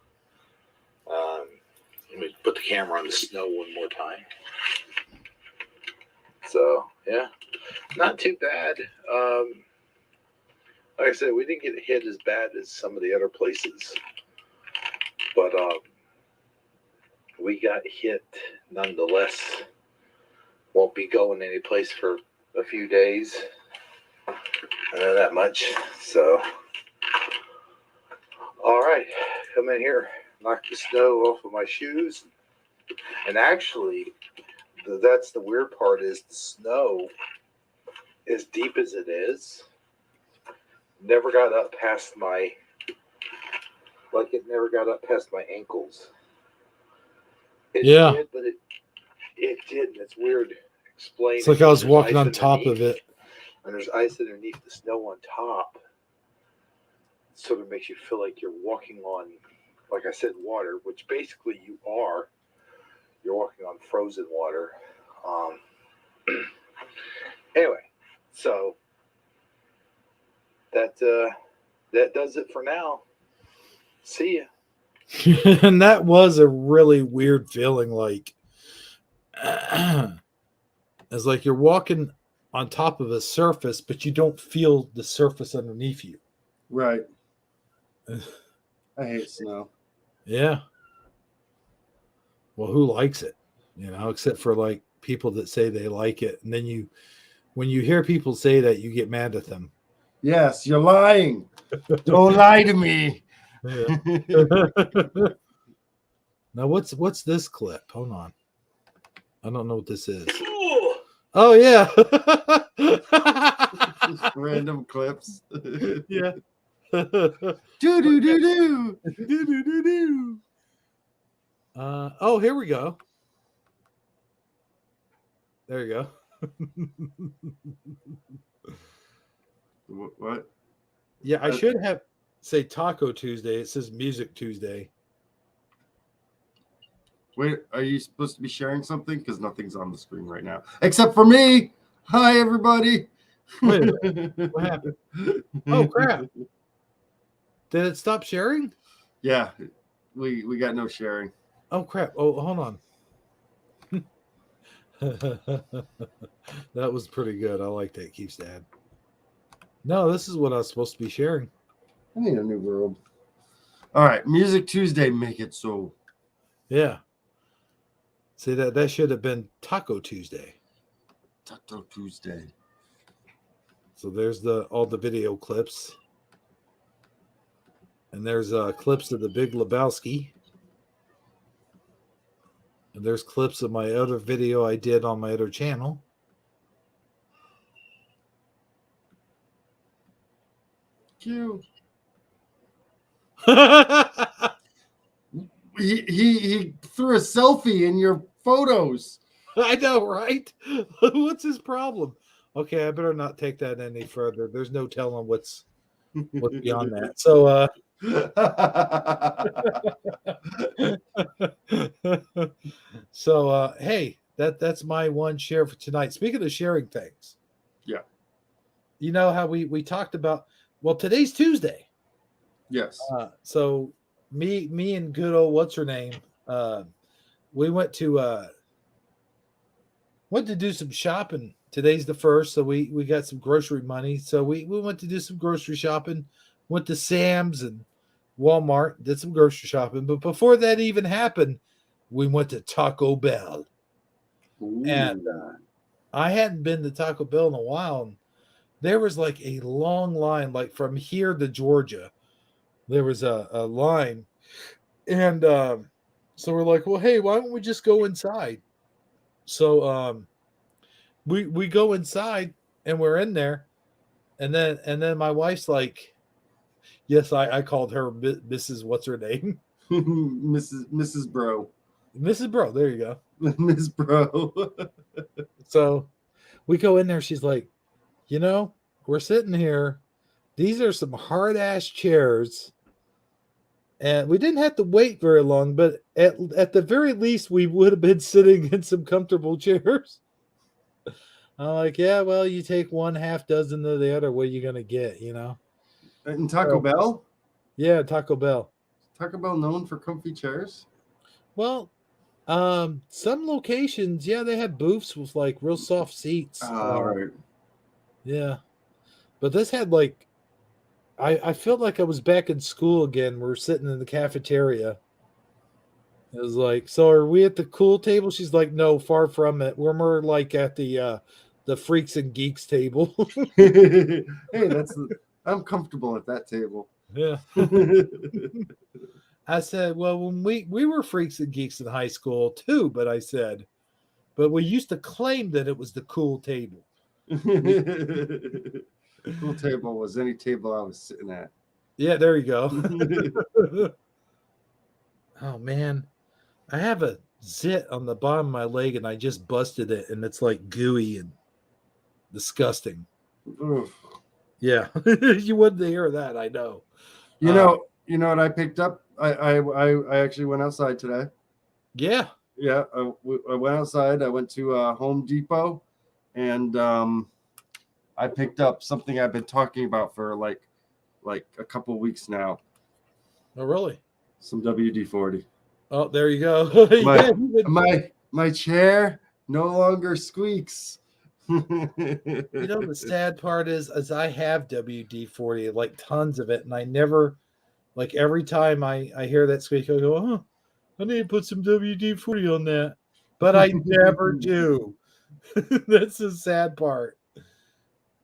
Let me put the camera on the snow one more time. So, yeah, not too bad. Like I said, we didn't get hit as bad as some of the other places. But we got hit nonetheless. Won't be going any place for a few days. I know that much. So, All right, come in here, knock the snow off of my shoes. And actually, that's the weird part is the snow, as deep as it is, never got up past my, it never got up past my ankles. It did, but it didn't. It's weird explaining. It's like I was walking on top of it. And there's ice underneath the snow on top. It sort of makes you feel like you're walking on, like I said, water, which basically you are. You're walking on frozen water. Anyway, so that does it for now. See ya. And that was a really weird feeling, like it's like you're walking on top of a surface, but you don't feel the surface underneath you. Right. I hate snow. Yeah. Well, who likes it? Except for like people that say they like it. And then when you hear people say that, you get mad at them. Yes, you're lying. Don't lie to me. Yeah. Now, what's this clip? Hold on. I don't know what this is. Oh, yeah. Just random clips. Yeah. Do. Oh, here we go. There you go. What? Yeah, I should have say Taco Tuesday. It says Music Tuesday. Wait, are you supposed to be sharing something? Because nothing's on the screen right now, except for me. Hi, everybody. Wait a minute. What happened? Oh, crap. Did it stop sharing? Yeah, we got no sharing. Oh, crap. Oh, hold on. That was pretty good. I like that. Keeps Dad. No, this is what I was supposed to be sharing. I need a new world. All right, Music Tuesday, make it so. Yeah. See, that should have been Taco Tuesday. Taco Tuesday. So there's all the video clips. And there's clips of the Big Lebowski. And there's clips of my other video I did on my other channel. Cute. He threw a selfie in your photos. I know, right? What's his problem? Okay, I better not take that any further. There's no telling what's beyond that. So hey, that's my one share for tonight. Speaking of sharing things. Yeah. You know how we talked about, well, today's Tuesday. Yes. So me and good old what's her name, we went to do some shopping. Today's the 1st, so we got some grocery money. So we went to do some grocery shopping. Went to Sam's and Walmart, did some grocery shopping. But before that even happened, we went to Taco Bell. Ooh. And I hadn't been to Taco Bell in a while. And there was like a long line, like from here to Georgia. There was a line. And so we're like, well, hey, why don't we just go inside? So we go inside and we're in there. And then my wife's like, yes, I called her Mrs. What's her name? Mrs. Bro. Mrs. Bro, there you go. Miss Bro. So we go in there. She's like, we're sitting here. These are some hard ass chairs. And we didn't have to wait very long, but at the very least, we would have been sitting in some comfortable chairs. I'm like, yeah, well, you take one half dozen of the other. What are you going to get, And Taco Bell? Yeah, Taco Bell. Taco Bell known for comfy chairs? Well, some locations, yeah, they had booths with like real soft seats. All right. Yeah. But this had like, I felt like I was back in school again. We're sitting in the cafeteria. It was like, so are we at the cool table? She's like, no, far from it. We're more like at the freaks and geeks table. Hey, I'm comfortable at that table. Yeah. I said, well, when we were freaks and geeks in high school too, but I said, but we used to claim that it was the cool table. The cool table was any table I was sitting at. Yeah, there you go. Oh man, I have a zit on the bottom of my leg, and I just busted it, and it's like gooey and disgusting. Oof. Yeah, you wouldn't hear that, I know. You know what I picked up? I actually went outside today. Yeah. Yeah, I went outside. I went to Home Depot, and I picked up something I've been talking about for like a couple weeks now. Oh, really? Some WD-40. Oh, there you go. My chair no longer squeaks. You know, the sad part is I have WD-40, like tons of it, and I never, like every time I hear that squeak, I go, oh, I need to put some WD-40 on that, but I never do. That's the sad part.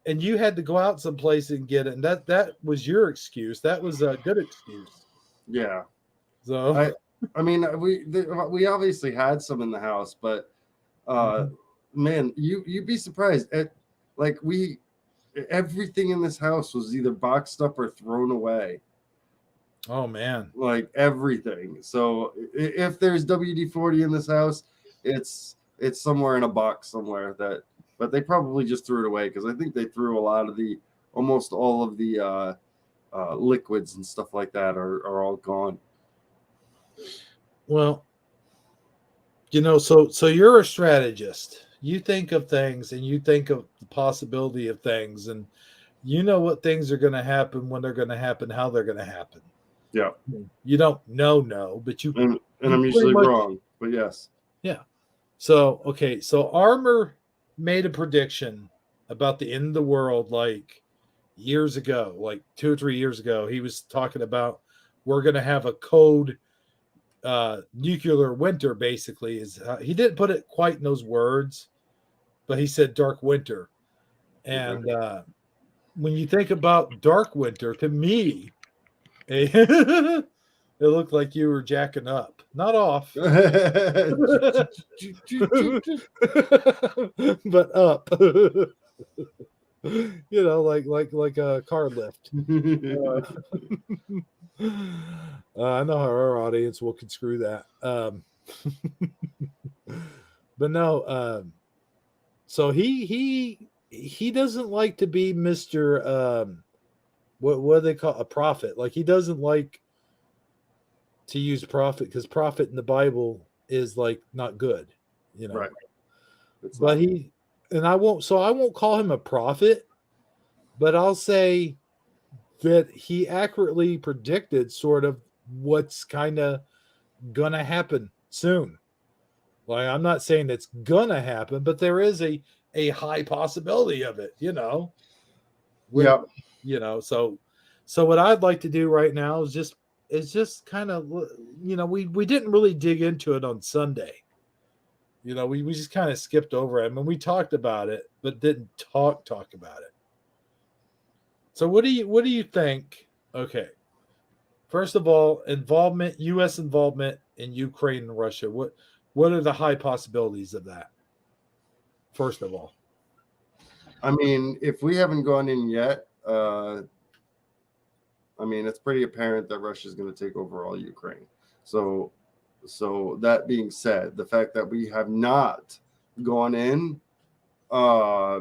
And you had to go out someplace and get it, and that was your excuse. That was a good excuse. Yeah. So I mean, we obviously had some in the house, but man, you'd be surprised at everything in this house was either boxed up or thrown away. Oh man, like everything. So if there's WD-40 in this house, it's somewhere in a box somewhere but they probably just threw it away because I think they threw almost all of the liquids and stuff like that are all gone. Well, you know, so you're a strategist. You think of things and you think of the possibility of things, and you know what things are going to happen, when they're going to happen, how they're going to happen. Yeah. You don't know, but you and I'm usually wrong, but yes. Yeah. So, okay, so Armour made a prediction about the end of the world like years ago, like 2 or 3 years ago. He was talking about we're going to have a cold nuclear winter, basically. He didn't put it quite in those words, but he said dark winter. And when you think about dark winter, to me, it looked like you were jacking up, not off, but up. You know, like a car lift. I know how our audience will conscrew that. But no, so he doesn't like to be Mr. What do they call a prophet? Like, he doesn't like to use prophet because prophet in the Bible is like not good, you know. Right. But I won't call him a prophet, but I'll say that he accurately predicted sort of what's kind of gonna happen soon. Like, I'm not saying it's gonna happen, but there is a high possibility of it, you know. Yeah. You know, so what I'd like to do right now is just kind of, you know, we didn't really dig into it on Sunday. You know, we just kind of skipped over it. I mean, we talked about it, but didn't talk about it. So what do you think? Okay. First of all, U.S. involvement in Ukraine and Russia. What are the high possibilities of that? First of all, I mean, if we haven't gone in yet, I mean, it's pretty apparent that Russia is going to take over all Ukraine. So that being said, the fact that we have not gone in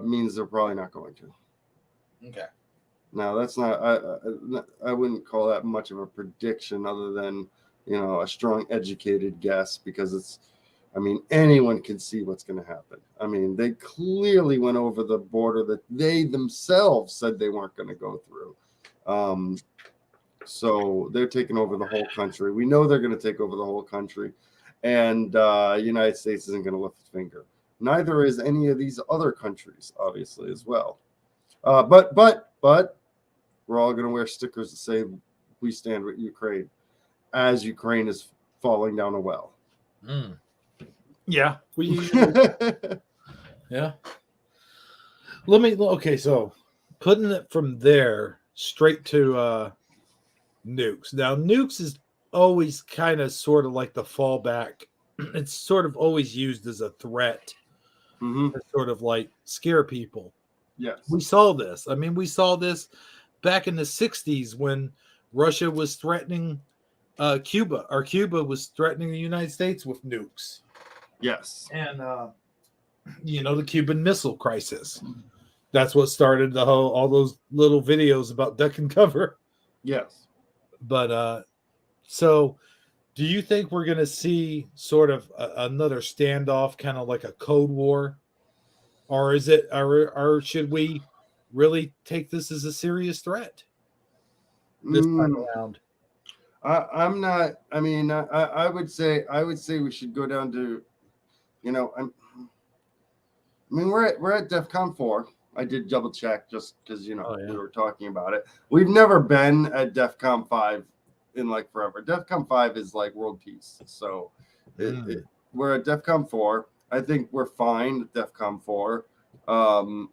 means they're probably not going to. Okay. Now, that's not, I wouldn't call that much of a prediction other than, you know, a strong educated guess, because anyone can see what's going to happen. I mean, they clearly went over the border that they themselves said they weren't going to go through. So they're taking over the whole country. We know they're going to take over the whole country, and the United States isn't going to lift a finger. Neither is any of these other countries, obviously, as well. But we're all going to wear stickers that say we stand with Ukraine as Ukraine is falling down a well. Mm. Yeah. Yeah. Okay, so putting it from there straight to nukes. Now, nukes is always kind of sort of like the fallback. It's sort of always used as a threat Mm-hmm. to sort of like scare people. Yes. We saw this. I mean, we saw this back in the 60s when Russia was threatening Cuba, or Cuba was threatening the United States with nukes. Yes. And, the Cuban Missile Crisis. That's what started all those little videos about duck and cover. Yes. But so do you think we're going to see sort of another standoff, kind of like a Cold War? Or is it, or should we really take this as a serious threat this time around? I'm not. I mean, I would say we should go down to, we're at DEFCON 4. I did double check just because we were talking about it. We've never been at DEFCON 5 in like forever. DEFCON 5 is like world peace, so we're at DEFCON 4. I think we're fine at DEFCON 4. I'll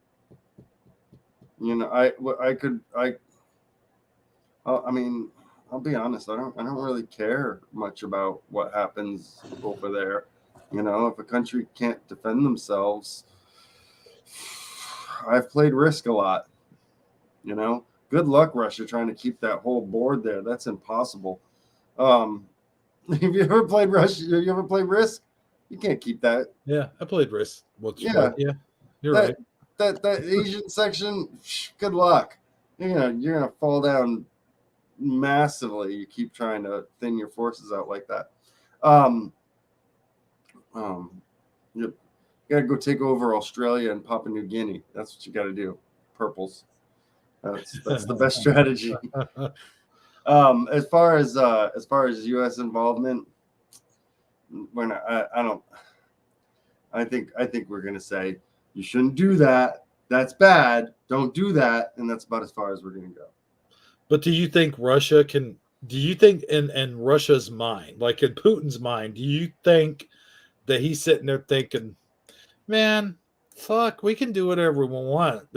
be honest. I don't really care much about what happens over there. If a country can't defend themselves, I've played Risk a lot. Good luck, Russia, trying to keep that whole board there. That's impossible. Have you ever played Russia? Have you ever played Risk? You can't keep that. Yeah, I played Risk. Yeah, you're right. That Asian section, good luck. You're gonna fall down massively. You keep trying to thin your forces out like that. You gotta go take over Australia and Papua New Guinea. That's what you gotta do. Purples. That's the best strategy. As far as U.S. involvement, we're not. I think we're gonna say you shouldn't do that. That's bad. Don't do that. And that's about as far as we're gonna go. But do you think Russia can? Do you think in Russia's mind, like in Putin's mind, do you think that he's sitting there thinking, "Man, fuck, we can do whatever we want."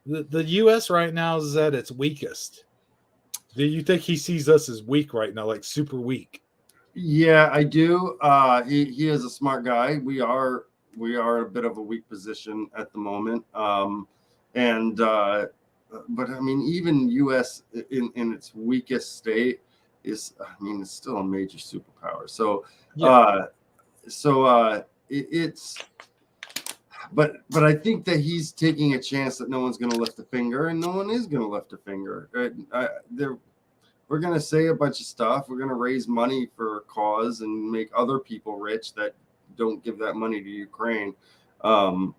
The U.S. right now is at its weakest. Do you think he sees us as weak right now, like super weak? Yeah, I do. He is a smart guy. We are a bit of a weak position at the moment. But I mean, even U.S. in its weakest state is, it's still a major superpower. So, it's. But I think that he's taking a chance that no one's going to lift a finger, and no one is going to lift a finger. We're going to say a bunch of stuff. We're going to raise money for a cause and make other people rich that don't give that money to Ukraine. And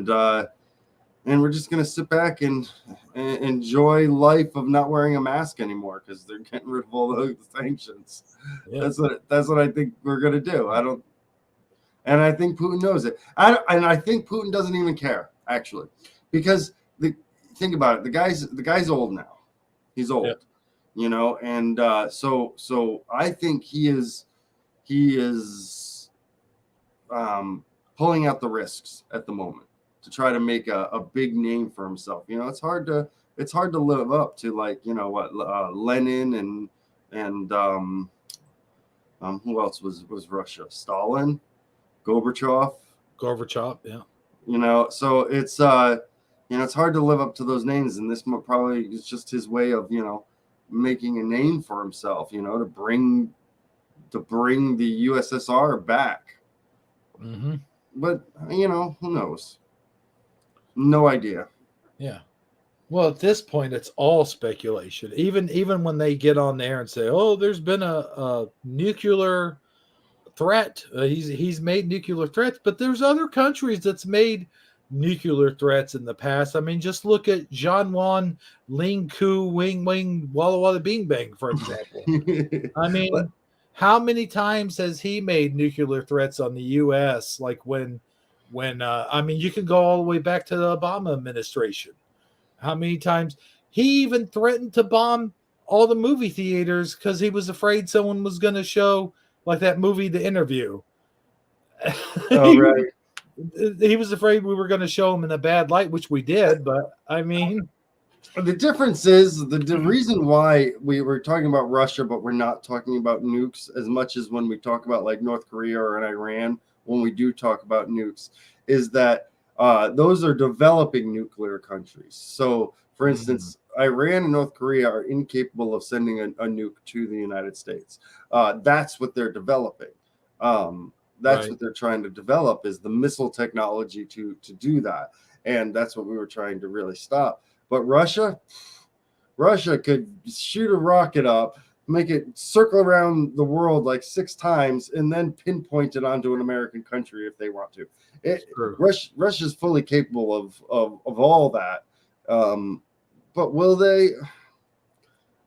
we're just going to sit back and enjoy life of not wearing a mask anymore because they're getting rid of all those sanctions. Yeah. That's what I think we're going to do. And I think Putin knows it. I think Putin doesn't even care, actually, because think about it. The guy's old now. He's old, and so I think he is pulling out the risks at the moment to try to make a big name for himself. It's hard to live up to Lenin and who else was Russia? Stalin. Gorbachev, yeah. So it's it's hard to live up to those names, and this probably is just his way of making a name for himself, to bring the USSR back. Mm-hmm. But who knows? No idea. Yeah. Well, at this point, it's all speculation. Even when they get on there and say, "Oh, there's been a nuclear threat," he's made nuclear threats, but there's other countries that's made nuclear threats in the past. I mean, just look at Jianwan, Ling Ku, Wing Wing, Walla Walla Bing Bang, for example. I mean, how many times has he made nuclear threats on the U.S.? Like when you can go all the way back to the Obama administration. How many times he even threatened to bomb all the movie theaters because he was afraid someone was going to show. Like that movie, The Interview. Oh, right. He was afraid we were going to show him in a bad light, which we did. But I mean, The difference is the reason why we were talking about Russia, but we're not talking about nukes as much as when we talk about like North Korea or Iran. When we do talk about nukes, is that those are developing nuclear countries. So, for instance, Iran and North Korea are incapable of sending a nuke to the United States. That's what they're developing. That's what they're trying to develop is the missile technology to do that, and that's what we were trying to really stop. But Russia could shoot a rocket up, make it circle around the world like 6 times, and then pinpoint it onto an American country if they want to. Russia's fully capable of all that. But will they?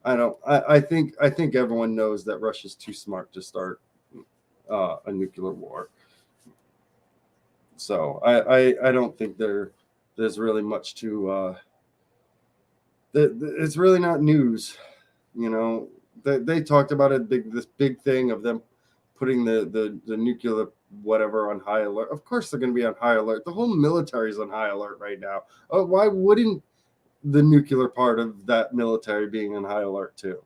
I don't. I think everyone knows that Russia's too smart to start a nuclear war. So I don't think there's really much to. It's really not news, you know. They talked about it, this big thing of them putting the nuclear whatever on high alert. Of course they're going to be on high alert. The whole military is on high alert right now. Why wouldn't the nuclear part of that military being on high alert too?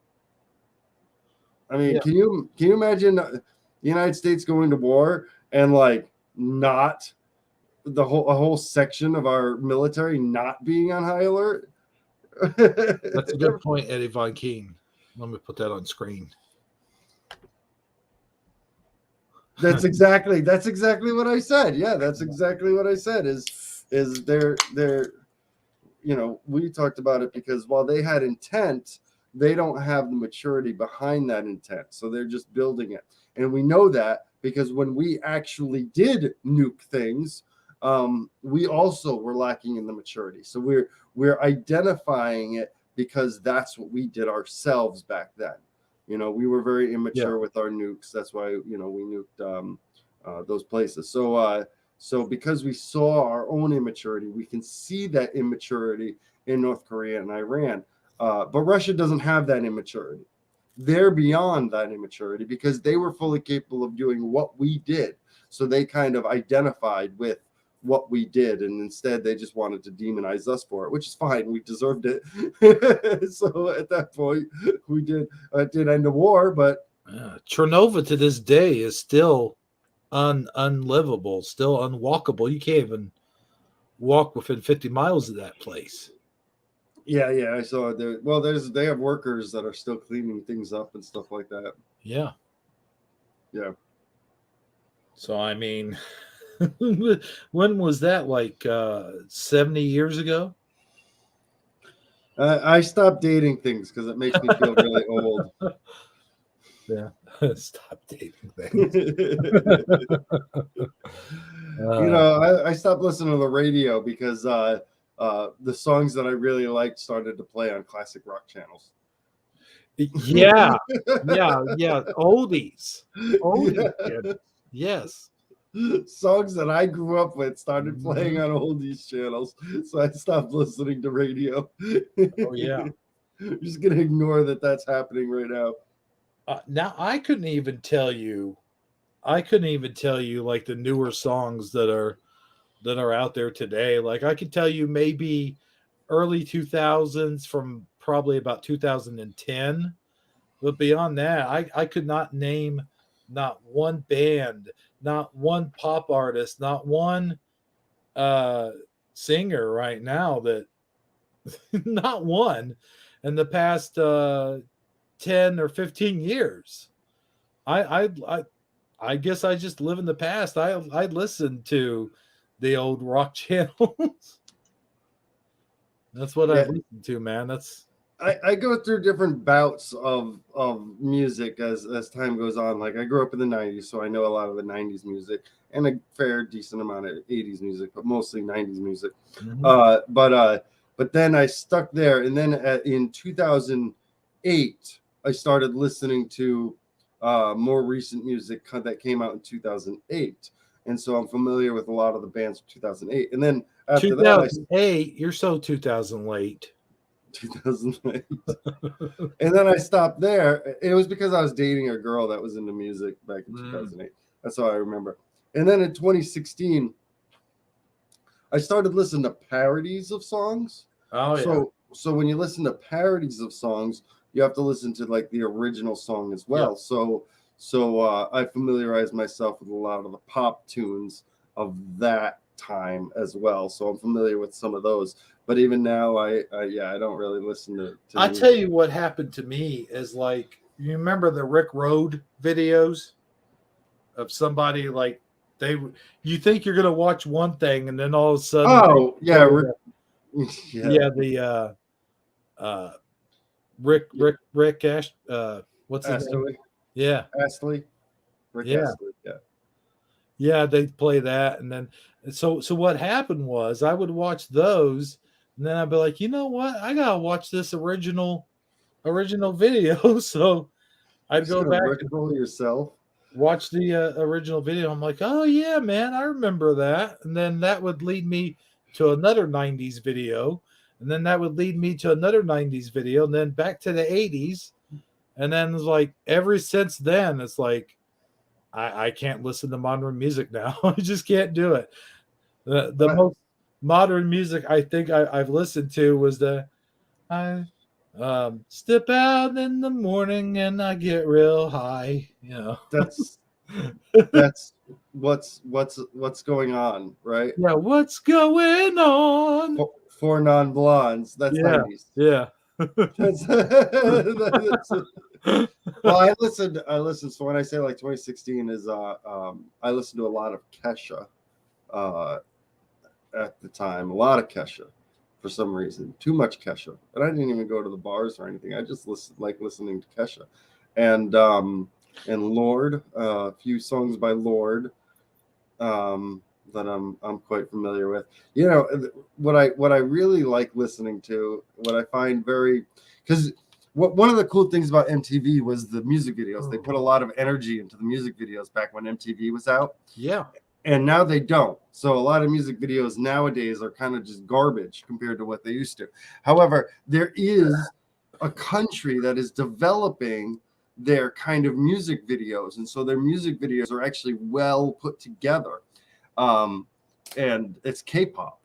I mean, can you imagine the United States going to war and like not a whole section of our military not being on high alert? That's a good point, Eddie Von Keen. Let me put that on screen. That's exactly what I said. Yeah, that's exactly what I said. Is they're you know, we talked about it because while they had intent, they don't have the maturity behind that intent. So they're just building it. And we know that because when we actually did nuke things, we also were lacking in the maturity. So we're identifying it because that's what we did ourselves back then. You know, we were very immature with our nukes. That's why, you know, we nuked those places. So because we saw our own immaturity, we can see that immaturity in North Korea and Iran. But Russia doesn't have that immaturity. They're beyond that immaturity because they were fully capable of doing what we did. So they kind of identified with what we did, and instead they just wanted to demonize us for it, which is fine. We deserved it. So at that point, we did end the war, but Chernobyl to this day is still unlivable, still unwalkable. You can't even walk within 50 miles of that place. Yeah, I saw it there. Well, they have workers that are still cleaning things up and stuff like that. Yeah. So I mean, when was that? Like 70 years ago? I stopped dating things because it makes me feel really old. Yeah, stop dating things. You know, I stopped listening to the radio because the songs that I really liked started to play on classic rock channels. Yeah. Oldies. Yeah. Yes. Songs that I grew up with started playing on oldies channels, so I stopped listening to radio. Oh yeah. I'm just gonna ignore that that's happening right now. Now I couldn't even tell you like the newer songs that are out there today. Like I could tell you maybe early 2000s from probably about 2010, but beyond that I could not name not one band, not one pop artist, not one singer right now that not one in the past 10 or 15 years. I guess I just live in the past. I listen to the old rock channels. That's what I listen to, man. I go through different bouts of music as time goes on. Like I grew up in the 90s, so I know a lot of the 90s music and a fair decent amount of 80s music, but mostly 90s music. Mm-hmm. But then I stuck there, and then in 2008 I started listening to more recent music that came out in 2008, and so I'm familiar with a lot of the bands from 2008. And then after 2008, you're so 2000 late. 2008. And then I stopped there. It was because I was dating a girl that was into music back in 2008. That's all I remember. And then in 2016, I started listening to parodies of songs. Oh, yeah. when you listen to parodies of songs, you have to listen to like the original song as well. Yeah. So I familiarize myself with a lot of the pop tunes of that time as well. So I'm familiar with some of those. But even now, I don't really listen to I music. tell you what happened to me is like, you remember the Rick Road videos of somebody like you think you're gonna watch one thing and then all of a sudden, Oh yeah, yeah, the Rick Ash, what's his name? Astley, Yeah, Rick yeah, Astley, yeah. yeah. They play that, and then so what happened was I would watch those, and then I'd be like, you know what? I gotta watch this original video. So I'd Just go gonna back and rickroll yourself. watch the original video. I'm like, oh yeah, man, I remember that. And then that would lead me to another 90s video. And then that would lead me to another 90s video. And then back to the 80s. And then it's like ever since then, it's like I can't listen to modern music now. I just can't do it. The But most modern music I think I've listened to was I step out in the morning and I get real high, that's what's going on, right? Yeah, what's going on? Four non-blondes. That's Yeah, 90s. yeah. Well, I listened. So when I say like 2016 is I listened to a lot of Kesha at the time, a lot of Kesha for some reason, too much Kesha. But I didn't even go to the bars or anything. I just listening to Kesha, and Lord, a few songs by Lord that I'm quite familiar with. What I really like listening to, what I find very, because one of the cool things about MTV was the music videos. They put a lot of energy into the music videos back when MTV was out. Yeah. And now they don't. So a lot of music videos nowadays are kind of just garbage compared to what they used to. However, there is a country that is developing their kind of music videos. And so their music videos are actually well put together. And it's K-pop.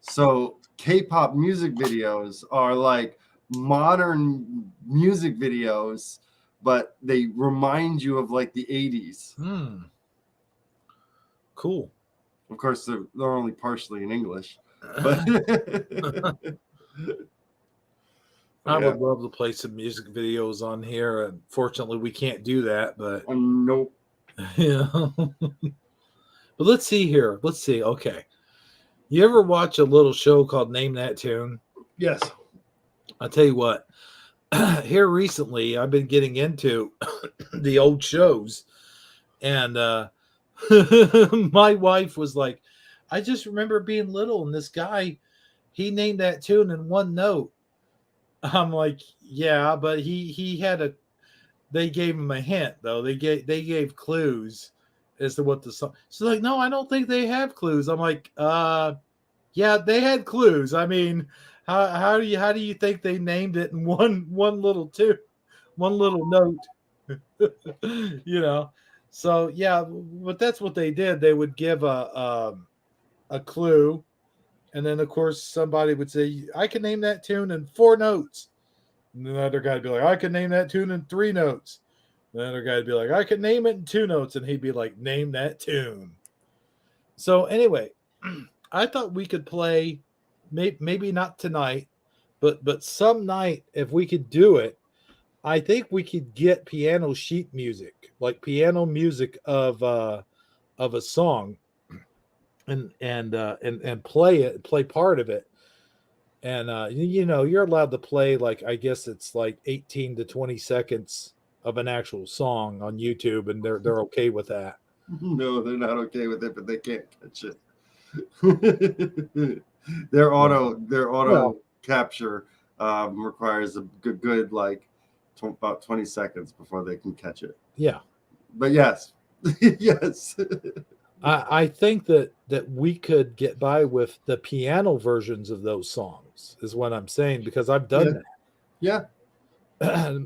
So K-pop music videos are like modern music videos, but they remind you of like the 80s. Cool. Of course, they're only partially in English, but I would love to play some music videos on here. Unfortunately, we can't do that, but nope. Yeah. But let's see here. Let's see. Okay. You ever watch a little show called Name That Tune? Yes. I'll tell you what. Here recently, I've been getting into the old shows, and my wife was like, I just remember being little, and this guy, he named that tune in one note. I'm like, yeah, but he had they gave him a hint though. They gave clues as to what the song. She's like, no, I don't think they have clues. I'm like, yeah, they had clues. I mean, how do you think they named it in one little note? So yeah, but that's what they did. They would give a clue, and then of course somebody would say, I can name that tune in 4 notes. And the other guy would be like, I can name that tune in 3 notes. The other guy would be like, I can name it in 2 notes. And he'd be like, name that tune. So anyway, I thought we could play, maybe not tonight, but some night, if we could do it, I think we could get piano sheet music, like piano music of a song, and play part of it. And you're allowed to play, like, I guess it's like 18 to 20 seconds of an actual song on YouTube, and they're okay with that. No, they're not okay with it, but they can't catch it. Their auto capture requires a good like about 20 seconds before they can catch it. Yeah. But yes. Yes. I think that we could get by with the piano versions of those songs, is what I'm saying, because I've done that. Yeah.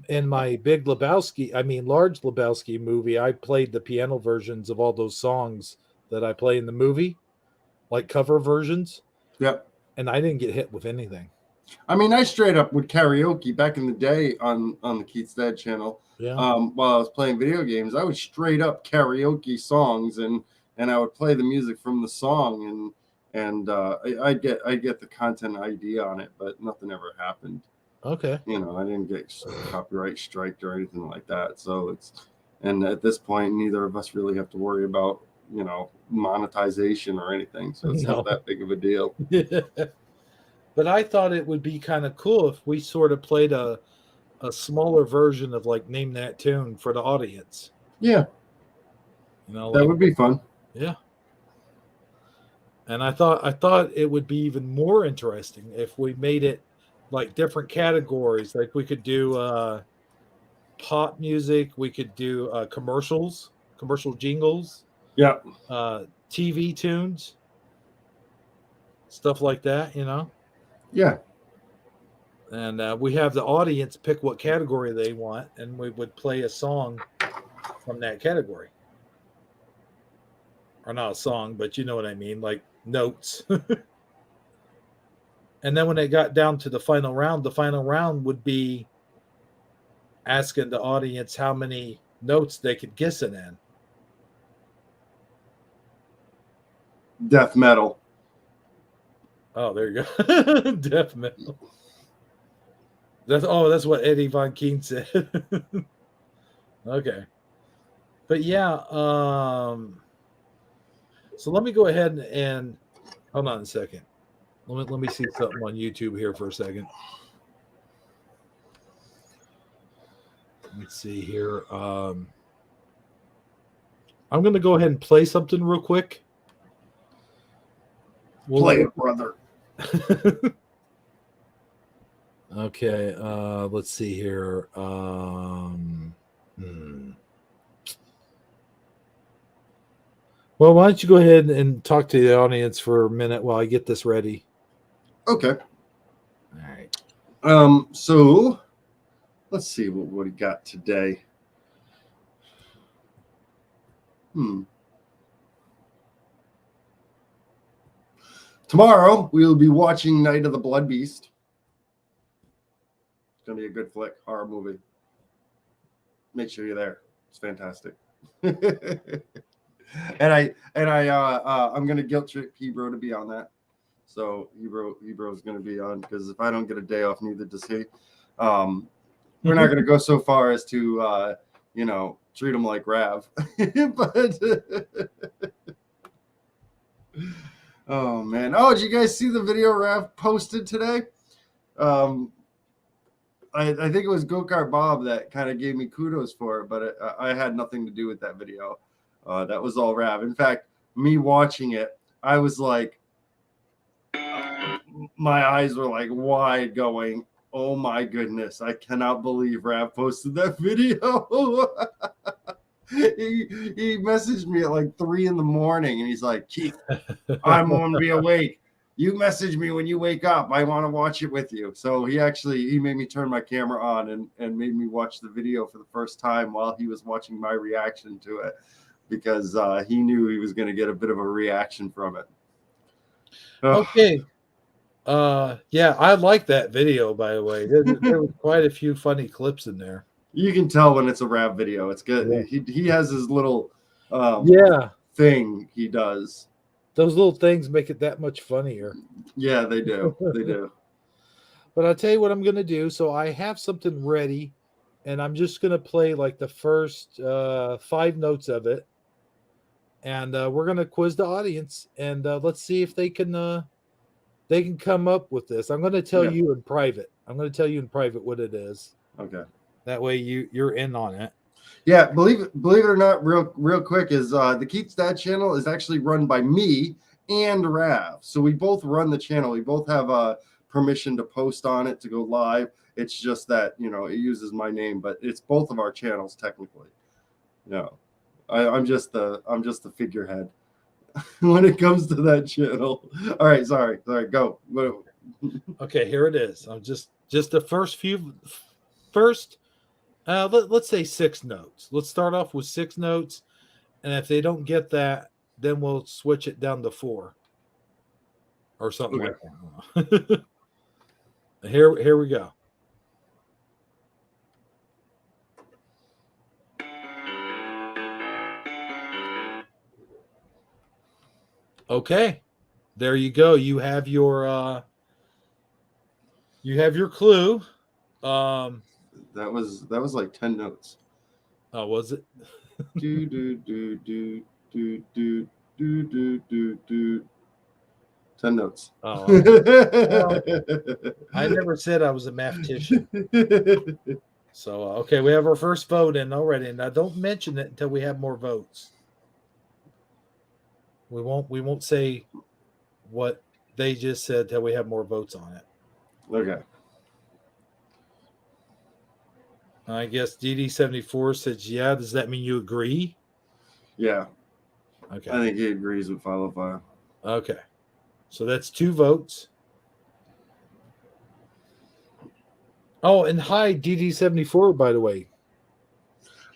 In my large Lebowski movie, I played the piano versions of all those songs that I play in the movie, like cover versions. Yep. And I didn't get hit with anything. I mean, I straight up would karaoke back in the day on the Keith's Dad channel. Yeah. While I was playing video games, I would straight up karaoke songs, and I would play the music from the song, and I get the content ID on it, but nothing ever happened. Okay. You know, I didn't get copyright striked or anything like that. So and at this point, neither of us really have to worry about, you know, monetization or anything. So it's not that big of a deal. But I thought it would be kind of cool if we sort of played a smaller version of like Name That Tune for the audience. Yeah. You know, that would be fun. Yeah. And I thought it would be even more interesting if we made it like different categories. Like we could do pop music, we could do commercial jingles, Yeah. TV tunes, stuff like that, you know? Yeah. And we have the audience pick what category they want, and we would play a song from that category. Or not a song, but you know what I mean, like notes. And then when it got down to the final round would be asking the audience how many notes they could guess it in. Death metal. Oh, there you go. Death metal. That's what Eddie Von Keen said. Okay. But yeah, so let me go ahead and hold on a second. Let me see something on YouTube here for a second. Let me see here. I'm going to go ahead and play something real quick. Play it, brother. Okay, let's see here. Well, why don't you go ahead and talk to the audience for a minute while I get this ready? Okay. All right. So let's see what we got today. Tomorrow we'll be watching Night of the Blood Beast. It's gonna be a good flick, horror movie. Make sure you're there. It's fantastic. and I'm gonna guilt trip Hebrew to be on that. So Hebrew's gonna be on, because if I don't get a day off, neither does he. We're not gonna go so far as to treat him like Rav, but oh man. Oh, did you guys see the video Rav posted today? I think it was Go-Kart Bob that kind of gave me kudos for it, but I had nothing to do with that video. That was all Rav. In fact, me watching it, I was like, my eyes were like wide going, oh my goodness, I cannot believe Rav posted that video. He messaged me at like 3 a.m, and he's like, Keith, I'm going to be awake. You message me when you wake up. I want to watch it with you. So he made me turn my camera on and made me watch the video for the first time while he was watching my reaction to it, because he knew he was going to get a bit of a reaction from it. Okay. Yeah, I like that video, by the way. There was quite a few funny clips in there. You can tell when it's a rap video. It's good. Yeah. He has his little thing he does. Those little things make it that much funnier. Yeah, they do. They do. But I'll tell you what I'm going to do. So I have something ready, and I'm just going to play like the first 5 notes of it. And we're going to quiz the audience, and let's see if they can come up with this. I'm going to tell you in private. I'm going to tell you in private what it is. Okay. That way you're in on it. Yeah, believe it or not, real quick, is the Keith's Dad channel is actually run by me and Rav. So we both run the channel. We both have permission to post on it, to go live. It's just that, it uses my name, but it's both of our channels technically. I'm just the figurehead when it comes to that channel. All right, sorry, go. Okay, here it is. I'm just the first. Let's say 6 notes. Let's start off with 6 notes, and if they don't get that, then we'll switch it down to 4 or something like that. Here we go. Okay, there you go. You have your clue. That was like 10 notes. Oh, was it? do do do do do do do do do do. 10 notes. Oh, I never said I was a mathematician. So okay, we have our first vote in already. Now don't mention it until we have more votes. We won't say what they just said till we have more votes on it. Okay. I guess DD74 says yeah. Does that mean you agree? Yeah. Okay. I think he agrees with Follow File. Okay. So that's 2 votes. Oh, and hi DD74, by the way.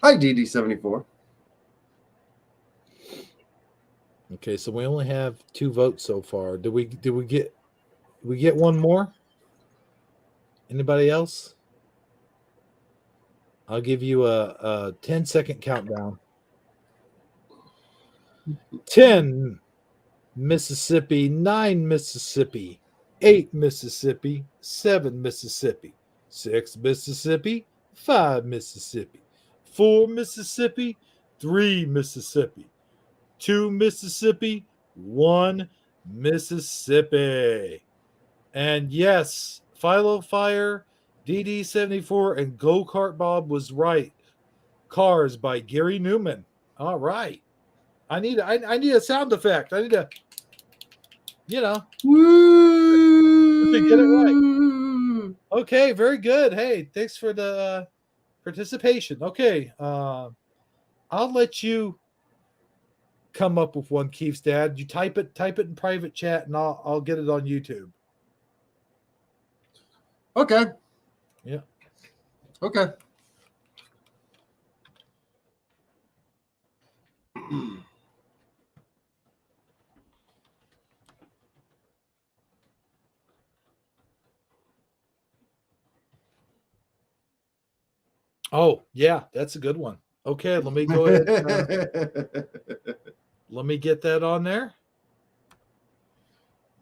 Hi, DD74. Okay, so we only have 2 votes so far. Did we get one more? Anybody else? I'll give you a 10-second countdown. 10 Mississippi, 9 Mississippi, 8 Mississippi, 7 Mississippi, 6 Mississippi, 5 Mississippi, 4 Mississippi, 3 Mississippi, 2 Mississippi, 1 Mississippi. And yes, Philo Fire, DD74, and Go Kart Bob was right. Cars by Gary Newman. All right. I need a sound effect. I need a, Woo! to get it right. Okay, very good. Hey, thanks for the participation. Okay, I'll let you come up with one, Keith's dad. You type it in private chat, and I'll get it on YouTube. Okay. Yeah. Okay. Oh, yeah, that's a good one. Okay, let me go ahead. Let me get that on there.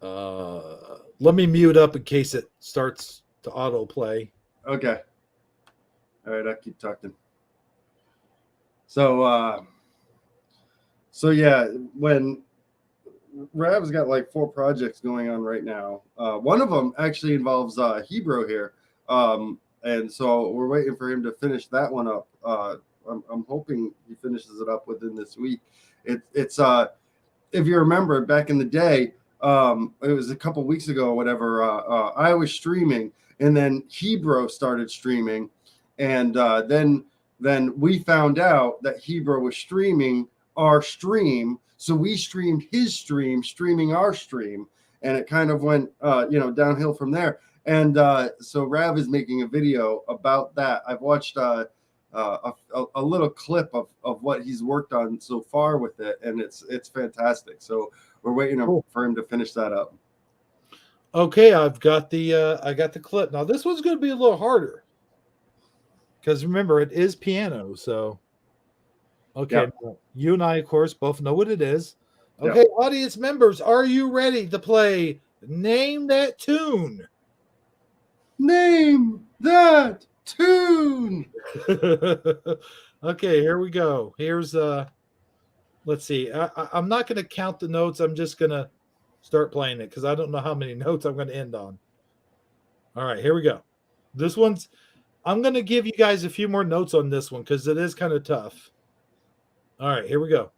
Let me mute up in case it starts to autoplay. Okay. All right, I'll keep talking. So yeah, when Rav's got like 4 projects going on right now. One of them actually involves Hebrew here. And so we're waiting for him to finish that one up. I'm hoping he finishes it up within this week. It's if you remember back in the day, it was a couple weeks ago or whatever, I was streaming and then Hebrew started streaming. And then we found out that Hebrew was streaming our stream. So we streamed his stream, streaming our stream. And it kind of went, downhill from there. And so Rav is making a video about that. I've watched a little clip of what he's worked on so far with it, and it's fantastic. So we're waiting for him to finish that up. Okay, I've got the clip. Now this one's going to be a little harder because remember it is piano. So okay, you and I, of course, both know what it is. Okay, audience members, are you ready to play Name That Tune? Name that tune. Okay, here we go. Here's let's see. I'm not going to count the notes. I'm just going to start playing it because I don't know how many notes I'm going to end on. All right, here we go. This one's, I'm going to give you guys a few more notes on this one because it is kind of tough. All right, here we go.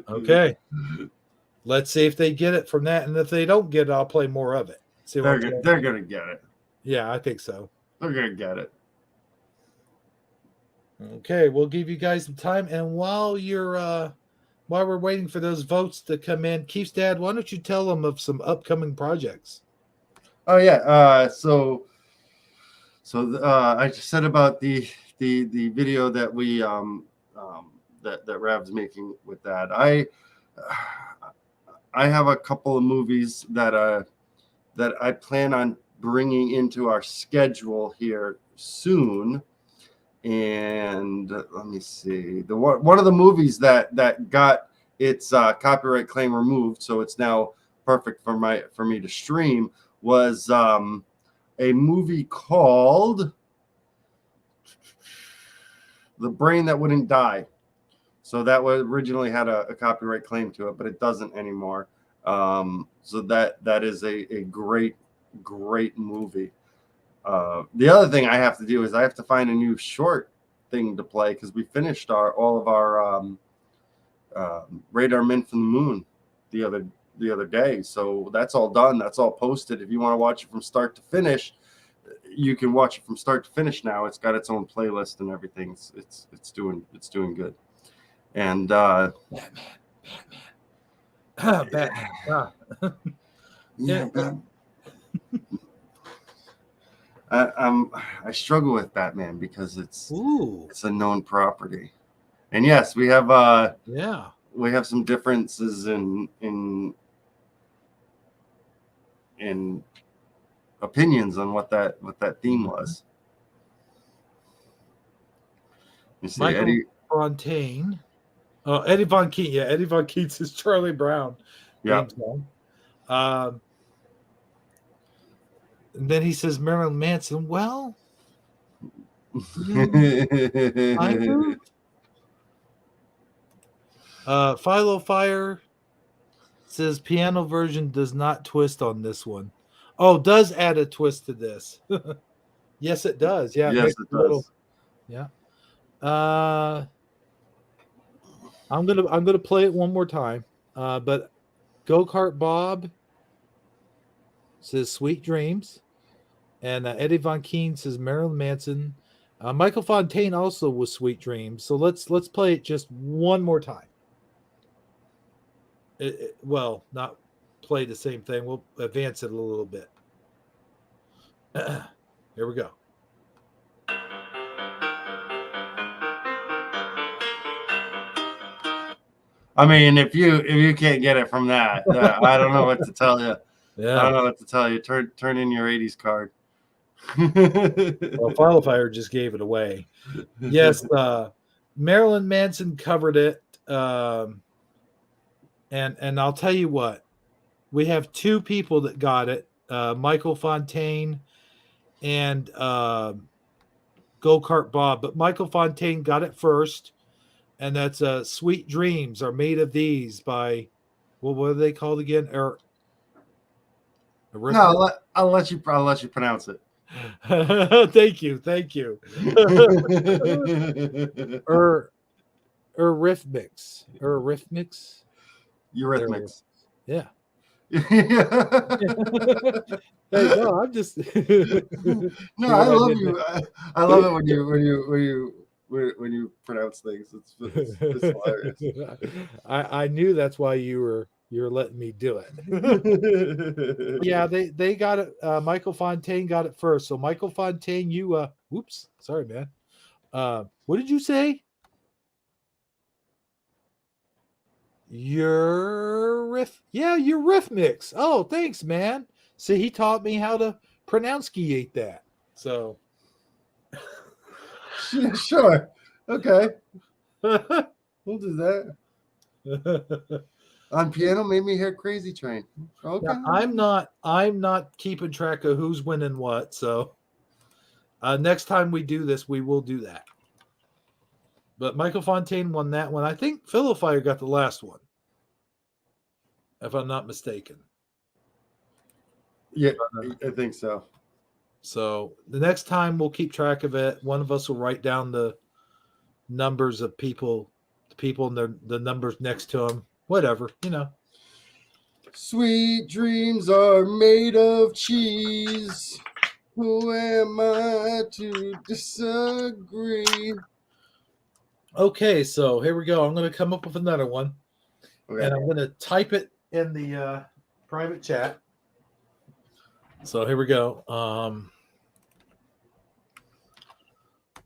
Okay. Let's see if they get it from that. And if they don't get it, I'll play more of it. See they're going to get it. Yeah, I think so. They're going to get it. Okay, we'll give you guys some time. And while we're waiting for those votes to come in, Keith's dad, why don't you tell them of some upcoming projects? Oh yeah. So I just said about the video that we that Rav's making with that. I have a couple of movies that I plan on bringing into our schedule here soon. And let me see. One of the movies that got its copyright claim removed, so it's now perfect for me to stream, was a movie called The Brain That Wouldn't Die. So that was originally had a copyright claim to it, but it doesn't anymore. So that is a great movie. The other thing I have to do is I have to find a new short thing to play because we finished all of our Radar Men from the Moon the other day. So that's all done. That's all posted. If you want to watch it from start to finish, you can watch it from start to finish now. It's got its own playlist and everything. It's doing good. And Batman. Yeah. I struggle with Batman because it's a known property, and yes, we have some differences in opinions on what that theme was. You see, Michael Eddie Fontaine. Oh, Eddie Von Keaton. Yeah, Eddie Von Keaton is Charlie Brown. Yeah. And then he says Marilyn Manson. Well, I do. Philo Fire says piano version does not twist on this one. Oh, does add a twist to this. Yes, it does. Yeah, yes, it does. Yeah. I'm gonna play it one more time. But Go-Kart Bob says Sweet Dreams, and Eddie Von Keane says Marilyn Manson. Michael Fontaine also was Sweet Dreams. So let's play it just one more time. Well, not play the same thing. We'll advance it a little bit. Here we go. I mean, if you can't get it from that, I don't know what to tell you. Yeah. I don't know what to tell you. Turn in your 80s card. Well, Philo Fire just gave it away. Yes, Marilyn Manson covered it. And I'll tell you what, we have two people that got it, Michael Fontaine and Go-Kart Bob. But Michael Fontaine got it first, and that's Sweet Dreams Are Made of These by, what are they called again? No, I'll let you pronounce it. Thank you. Eurythmics. Eurythmics. Yeah. Hey, no, I'm just no, I love you. I love it when you pronounce things. It's hilarious. I knew that's why you're letting me do it. Yeah, they got it. Michael Fontaine got it first. So Michael Fontaine, you whoops, sorry, man. What did you say? Eurythmics. Oh, thanks, man. See, he taught me how to pronunciate that. So sure. Okay. We'll do that. On piano made me hear Crazy Train. Okay. Yeah, I'm not keeping track of who's winning what. So next time we do this, we will do that. But Michael Fontaine won that one. I think Philo Fire got the last one, if I'm not mistaken. Yeah, I think so. So the next time we'll keep track of it. One of us will write down the numbers of people, and the numbers next to them. Whatever, Sweet dreams are made of cheese. Who am I to disagree? Okay, so here we go. I'm going to come up with another one. Okay. And I'm going to type it in the private chat. So here we go.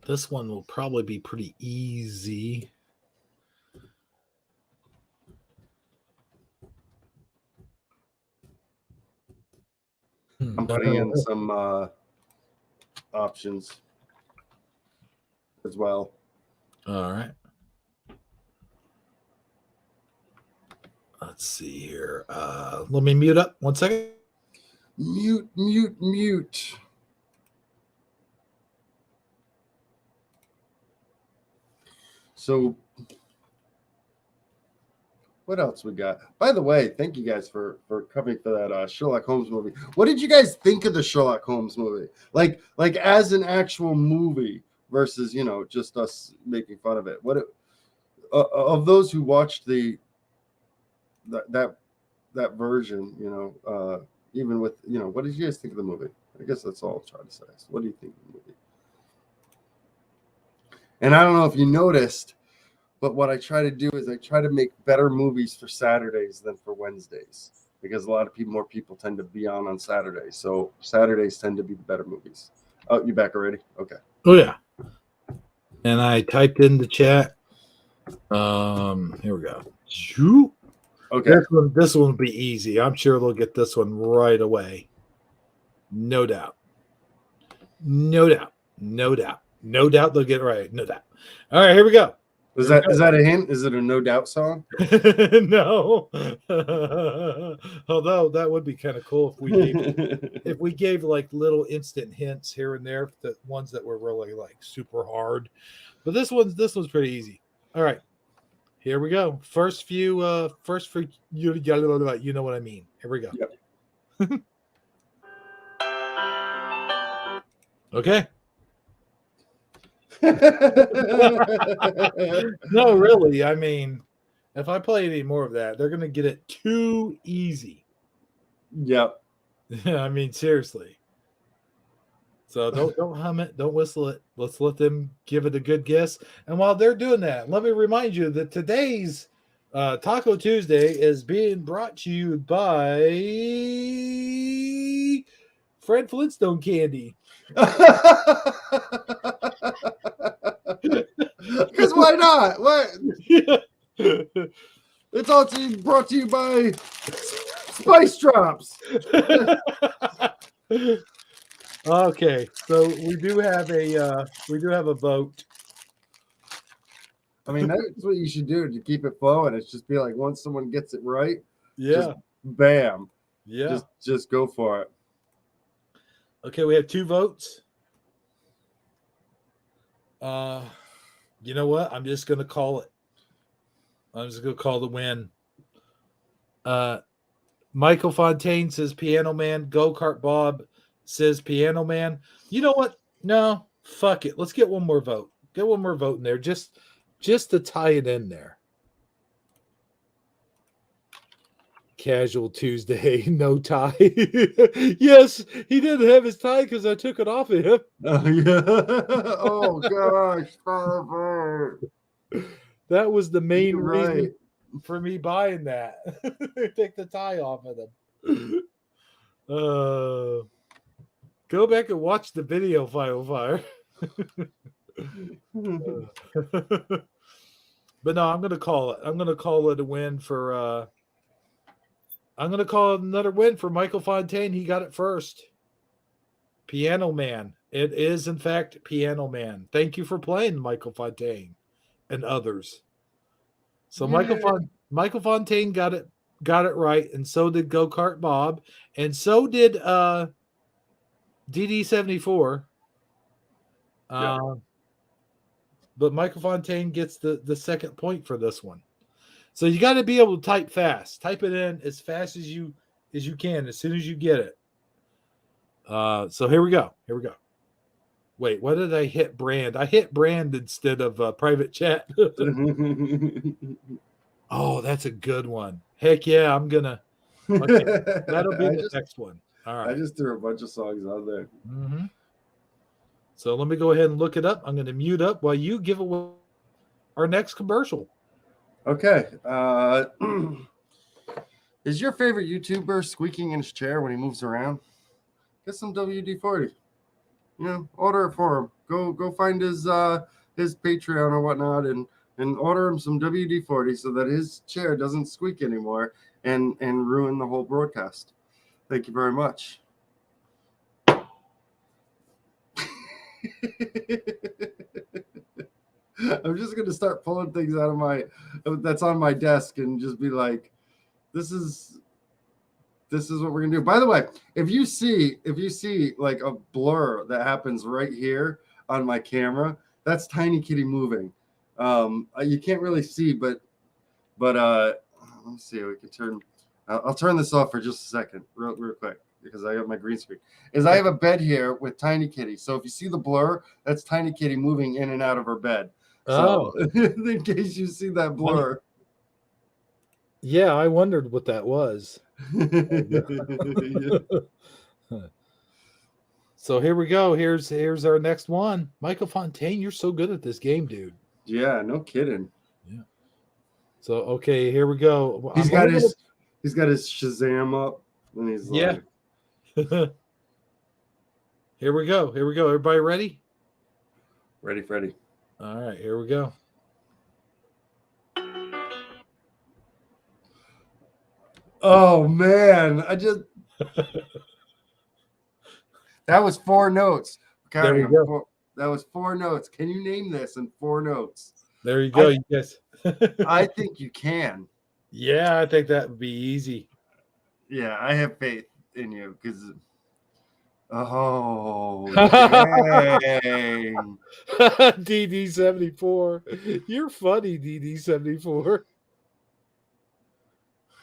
This one will probably be pretty easy. putting in some options as well. All right. Let's see here. Let me mute up 1 second. Mute. So what else we got? By the way, thank you guys for coming for that Sherlock Holmes movie. What did you guys think of the Sherlock Holmes movie? Like as an actual movie versus, just us making fun of it. What of those who watched that version, even with, what did you guys think of the movie? I guess that's all I'm trying to say. So what do you think of the movie? And I don't know if you noticed, but what I try to do is I try to make better movies for Saturdays than for Wednesdays, because a lot of more people tend to be on Saturdays. So Saturdays tend to be the better movies. Oh, you back already? Okay. Oh yeah. And I typed in the chat. Here we go. Shoot. Okay. This one will be easy. I'm sure they'll get this one right away. No doubt. No doubt. No doubt. No doubt they'll get it right. No doubt. All right, here we go. Is that a hint? Is it a No Doubt song? No. Although that would be kind of cool if we gave like little instant hints here and there, the ones that were really like super hard. But this one's pretty easy. All right. Here we go. First for you know what I mean. Here we go. Yep. Okay. No, really. I mean, if I play any more of that, they're going to get it too easy. Yep. I mean, seriously. So don't hum it, don't whistle it. Let's let them give it a good guess. And while they're doing that, let me remind you that today's Taco Tuesday is being brought to you by Fred Flintstone Candy. Because why not? What? Yeah. It's all brought to you by Spice Drops. Okay, so we do have a vote. I mean, that's what you should do to keep it flowing. It's just be like, once someone gets it right, just bam, just go for it. Okay, we have 2 votes. You know what? I'm just gonna call it. I'm just gonna call the win. Michael Fontaine says Piano Man. Go-Kart Bob says Piano Man. You know what? No, fuck it. Let's get one more vote. Get one more vote in there, just to tie it in there. Casual Tuesday, no tie. Yes, he didn't have his tie because I took it off of him. Oh yeah. Oh gosh. That was the main reason for me buying that. Take the tie off of them. Go back and watch the video, Final Fire. But no, I'm gonna call it. I'm gonna call it a win for I'm going to call it another win for Michael Fontaine. He got it first. Piano Man. It is, in fact, Piano Man. Thank you for playing, Michael Fontaine and others. So Michael Fontaine got it right, and so did Go-Kart Bob, and so did DD74. But Michael Fontaine gets the second point for this one. So you got to be able to type fast. Type it in as fast as you can, as soon as you get it. So here we go. Wait, why did I hit brand? I hit brand instead of private chat. Oh, that's a good one. Heck yeah, I'm gonna. Okay, that'll be the next one. All right. I just threw a bunch of songs out there. Mm-hmm. So let me go ahead and look it up. I'm going to mute up while you give away our next commercial. Okay. Is your favorite YouTuber squeaking in his chair when he moves around? Get some WD-40. Order it for him. Go find his Patreon or whatnot and order him some WD-40 so that his chair doesn't squeak anymore and ruin the whole broadcast. Thank you very much. I'm just gonna start pulling things out of that's on my desk and just be like, this is what we're gonna do. By the way, if you see like a blur that happens right here on my camera, that's Tiny Kitty moving. You can't really see, but let me see. We can turn. I'll turn this off for just a second, real quick, because I have my green screen. I have a bed here with Tiny Kitty. So if you see the blur, that's Tiny Kitty moving in and out of her bed. So in case you see that blur. Yeah, I wondered what that was. So here we go. Here's our next one. Michael Fontaine, you're so good at this game, dude. Yeah, no kidding. Yeah. So okay, here we go. He's got his Shazam up, and he's like, Here we go. Everybody ready? Ready, Freddy. All right, here we go. Oh man, that was 4 notes. There you go. That was 4 notes. Can you name this in 4 notes? There you go. Yes. I think you can. Yeah, I think that would be easy. Yeah, I have faith in you because. Oh, dang. DD74. You're funny, DD74.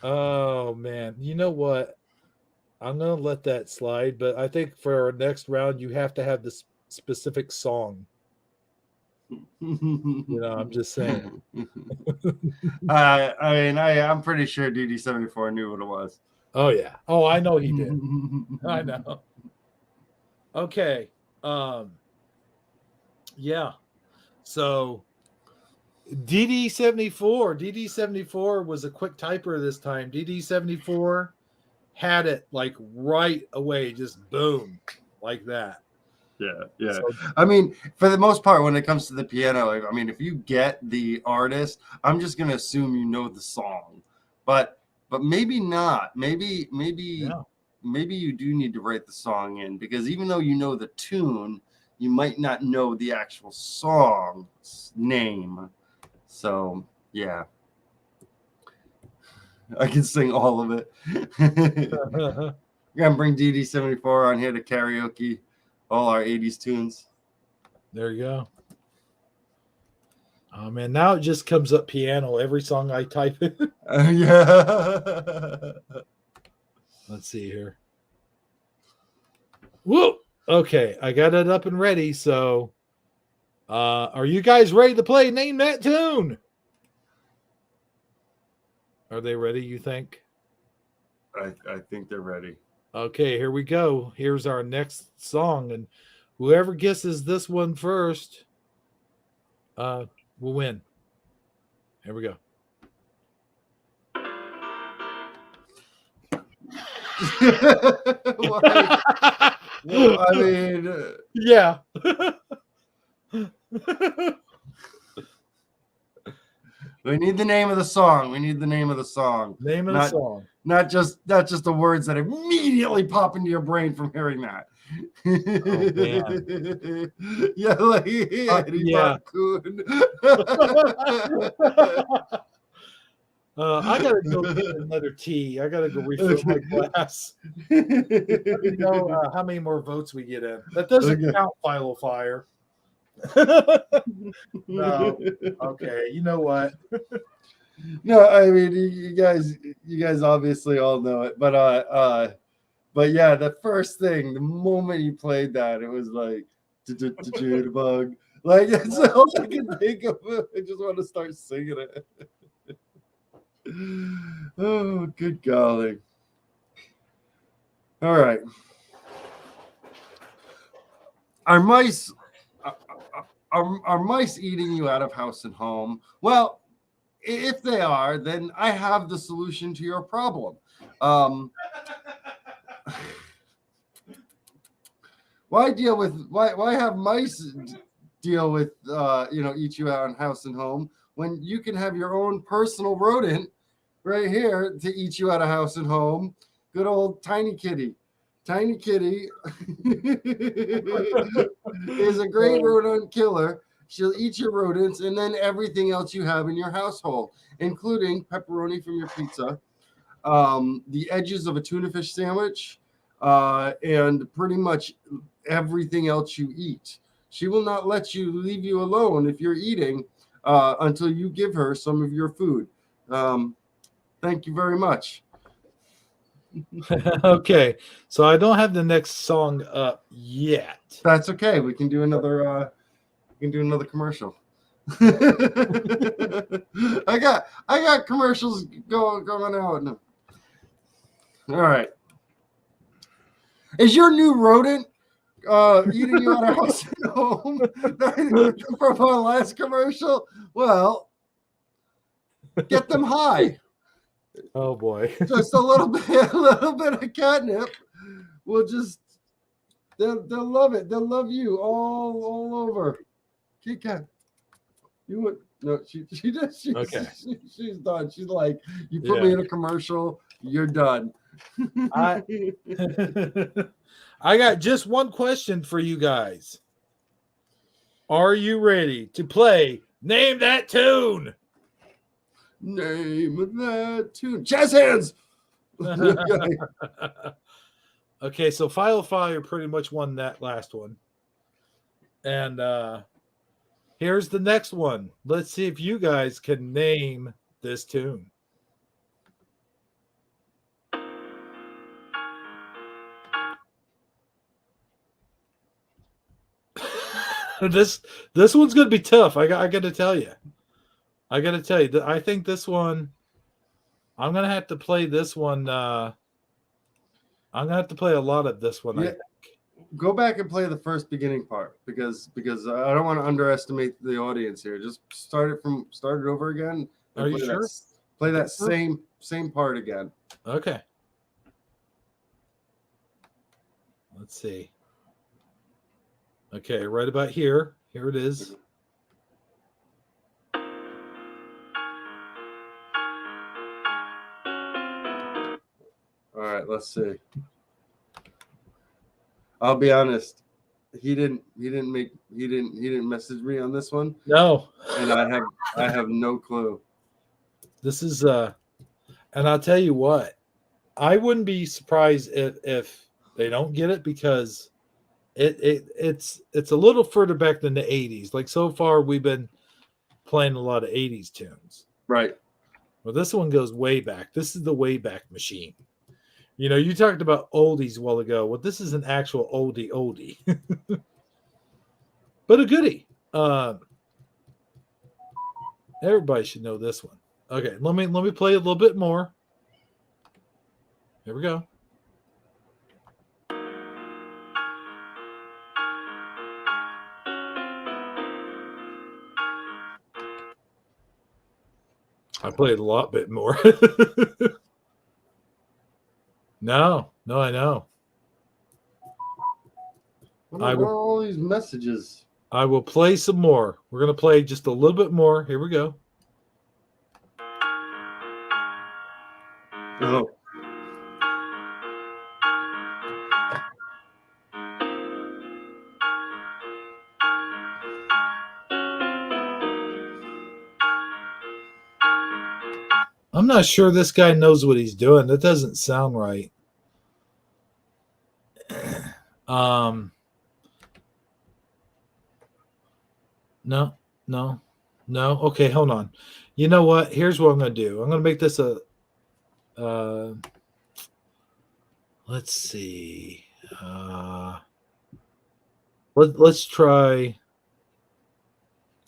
Oh, man. You know what? I'm going to let that slide, but I think for our next round, you have to have this specific song. I'm just saying. I'm pretty sure DD74 knew what it was. Oh, yeah. Oh, I know he did. I know. Okay. Yeah. So DD74 was a quick typer this time. DD74 had it like right away, just boom, like that. Yeah. So, I mean, for the most part, when it comes to the piano, I mean, if you get the artist, I'm just gonna assume you know the song, but maybe not. Maybe you do need to write the song in, because even though you know the tune, you might not know the actual song's name. So yeah, I can sing all of it. We're gonna bring DD74 on here to karaoke all our 80s tunes. There you go. Oh man, now it just comes up piano every song I type in. Yeah. Let's see here. Whoa. Okay, I got it up and ready. So, are you guys ready to play Name That Tune? Are they ready, you think? I think they're ready. Okay, here we go. Here's our next song, and whoever guesses this one first will win. Here we go. Well, I mean, yeah. We need the name of the song. Name of the song. Not just the words that immediately pop into your brain from hearing that. Oh, man. Yeah, like Eddie Raccoon. I gotta go get another tea. I gotta go refill my glass. Let me know how many more votes we get in. That doesn't count, Philo Fire. No. Okay. You know what? No, I mean you guys obviously all know it, but yeah, the first thing, the moment you played that, it was like bug. Like it's all I can think of. I just want to start singing it. Oh, good golly. All right. Are mice eating you out of house and home? Well, if they are, then I have the solution to your problem. Why have mice deal with eat you out in house and home when you can have your own personal rodent right here to eat you out of house and home? Good old Tiny Kitty. is a great rodent killer. She'll eat your rodents and then everything else you have in your household, including pepperoni from your pizza, the edges of a tuna fish sandwich, and pretty much everything else you eat. She will not let you leave you alone if you're eating until you give her some of your food. Thank you very much. Okay, so I don't have the next song up yet. That's okay. We can do another. Commercial. I got commercials going out. No. All right. Is your new rodent eating you at a house at home from our last commercial? Well, get them high. Oh boy. Just a little bit of catnip. We'll just they'll love it. They'll love you all over. Kit Kat. You would no, she does. Okay. She's done. She's like, you put me in a commercial, you're done. I got just one question for you guys. Are you ready to play Name That Tune? Name of that tune. Jazz hands. Okay, so File Fire pretty much won that last one. And here's the next one. Let's see if you guys can name this tune. This one's gonna be tough. I got to tell you. I think this one. I'm gonna have to play this one. I'm gonna have to play a lot of this one. Yeah. Go back and play the first beginning part because I don't want to underestimate the audience here. Just start it over again. Are you sure? Play that same part again. Okay. Let's see. Okay, right about here. Here it is. All right, let's see. I'll be honest. He didn't message me on this one. No. And I have no clue. This is and I'll tell you what. I wouldn't be surprised if they don't get it because it's a little further back than the 80s. Like so far we've been playing a lot of 80s tunes. Right. Well, this one goes way back. This is the way back machine. You know, you talked about oldies a while ago. Well, this is an actual oldie. But a goodie. Everybody should know this one. Okay, let me play a little bit more. Here we go. I played a lot bit more. No, I know. What are all these messages? I will play some more. We're going to play just a little bit more. Here we go. Oh. I'm not sure this guy knows what he's doing. That doesn't sound right. No. Okay, hold on. You know what? Here's what I'm going to do. I'm going to make this a let's see. Let's try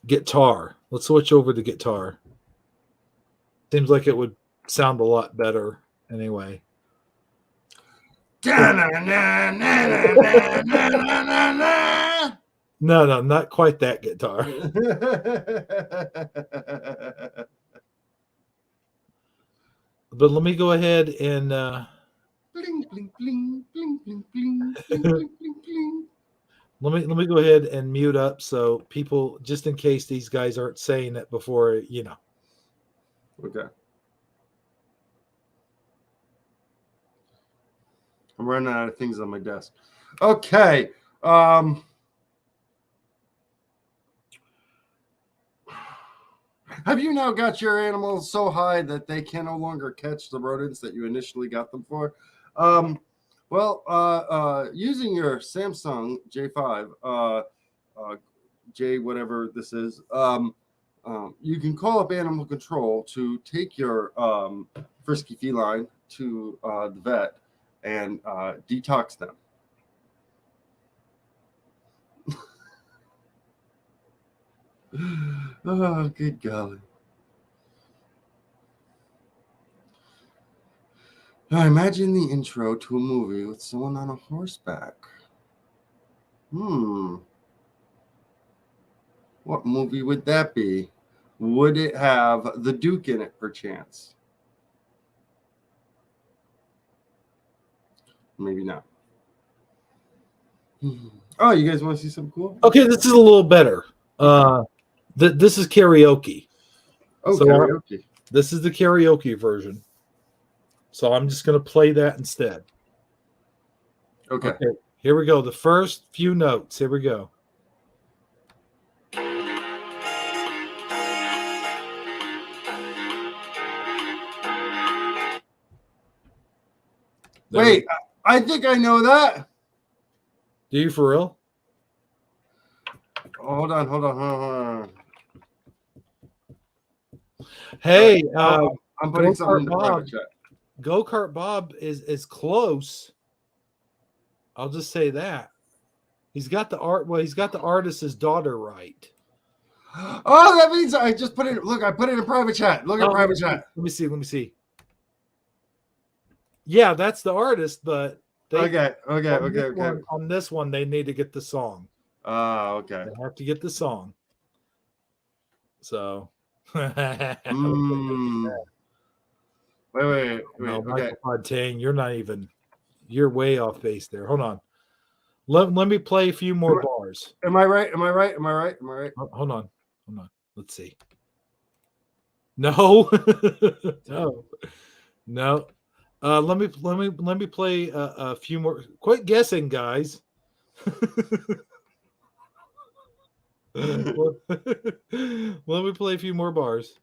guitar. Let's switch over to guitar. Seems like it would sound a lot better anyway. No, not quite that guitar. But let me go ahead and bling, bling, bling, bling, bling, bling, bling, bling, bling. Let me go ahead and mute up so people, just in case these guys aren't saying it before, you know. Okay. I'm running out of things on my desk. Okay. Have you now got your animals so high that they can no longer catch the rodents that you initially got them for? Using your Samsung J5, J whatever this is, you can call up animal control to take your frisky feline to the vet and detox them. Oh, good golly. Now imagine the intro to a movie with someone on a horseback. What movie would that be? Would it have the Duke in it, perchance? Maybe not. Oh, you guys want to see something cool? Okay, this is a little better. This is karaoke. Oh, So karaoke. This is the karaoke version. So I'm just going to play that instead. Okay. Here we go. The first few notes. Here we go. Wait, I think I know that. Do you for real? Hold on. Hey, I'm putting something in the Bob. private chat. Go-Kart Bob is close. I'll just say that. He's got the art. Well, he's got the artist's daughter right. Oh, that means I just put it. Look, I put it in private chat. Look at private chat. Let me see. Yeah, that's the artist, but Okay. On this one, they need to get the song. Okay. They have to get the song. So. Wait. No, Okay. Michael Fontaine, you're way off base there. Hold on. Let me play a few more bars. Am I right? Hold on. Let's see. No. No. Let me play a few more. Quit guessing, guys. Let me play a few more bars.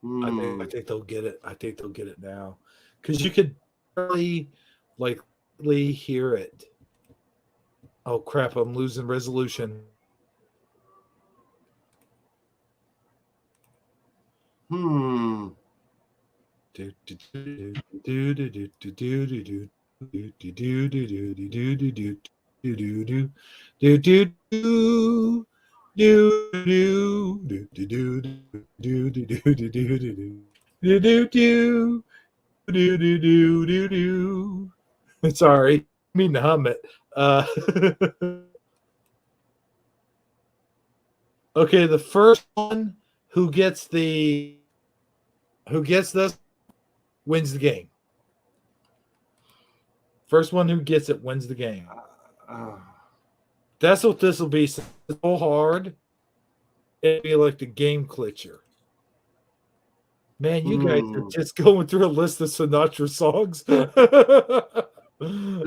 I think they'll get it. I think they'll get it now, because you could barely hear it. Oh crap! I'm losing resolution. Sorry, I mean to hum it. Okay, the first one who gets this wins the game. First one who gets it wins the game. That's what this will be. So hard. It'll be like the game glitcher. Man, you guys are just going through a list of Sinatra songs. Is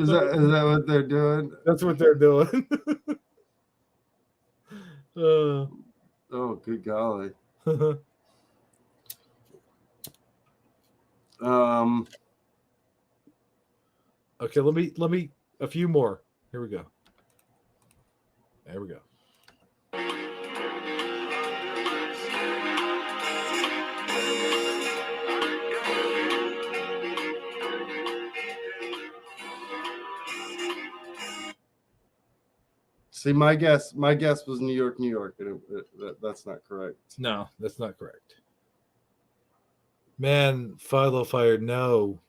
that what they're doing? That's what they're doing. Oh, good golly. Okay, let me a few more. Here we go. There we go. See, my guess was New York, and that's not correct. No, that's not correct. Man, Philo Fire, no.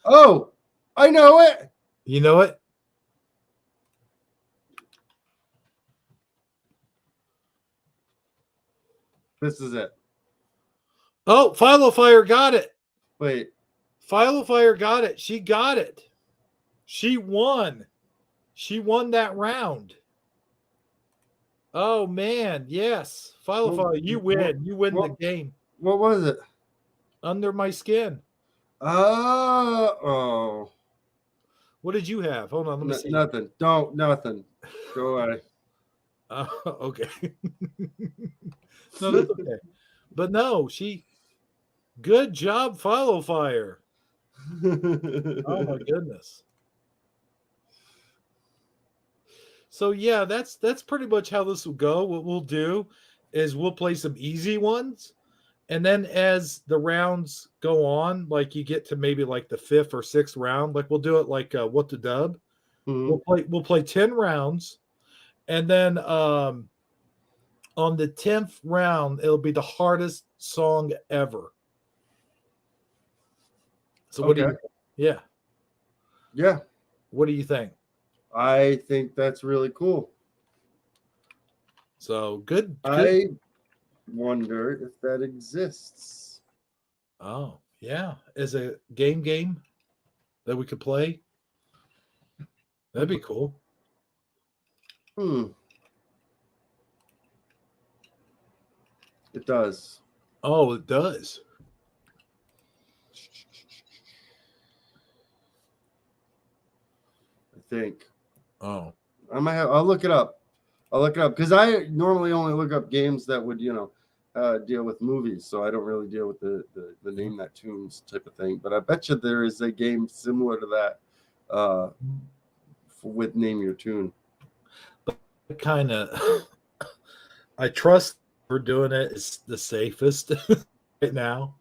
Oh, I know it. You know it? This is it. Oh, Philo Fire got it. Wait. Philo Fire got it. She got it. She won. She won that round. Oh, man. Yes. Philo Fire, you win. You win the game. What was it? Under My Skin. Oh. What did you have? Hold on, let me see. Nothing. Nothing. Go away. Okay. No, that's okay. But no, good job, Follow Fire. Oh my goodness. So yeah, that's pretty much how this will go. What we'll do is we'll play some easy ones, and then as the rounds go on, like you get to maybe like the 5th or 6th round, like we'll do it like what the dub. Mhm. We'll play 10 rounds, and then on the 10th round, it'll be the hardest song ever. So what do Okay. you? Yeah. Yeah. What do you think? I think that's really cool. So good. I wonder if that exists. Oh yeah, is a game that we could play. That'd be cool. It does. Oh, it does. I think. Oh, I'll look it up. Because I normally only look up games that would, deal with movies. So I don't really deal with the name that tunes type of thing. But I bet you there is a game similar to that with Name Your Tune. kind of. I trust we're doing it. It's the safest right now.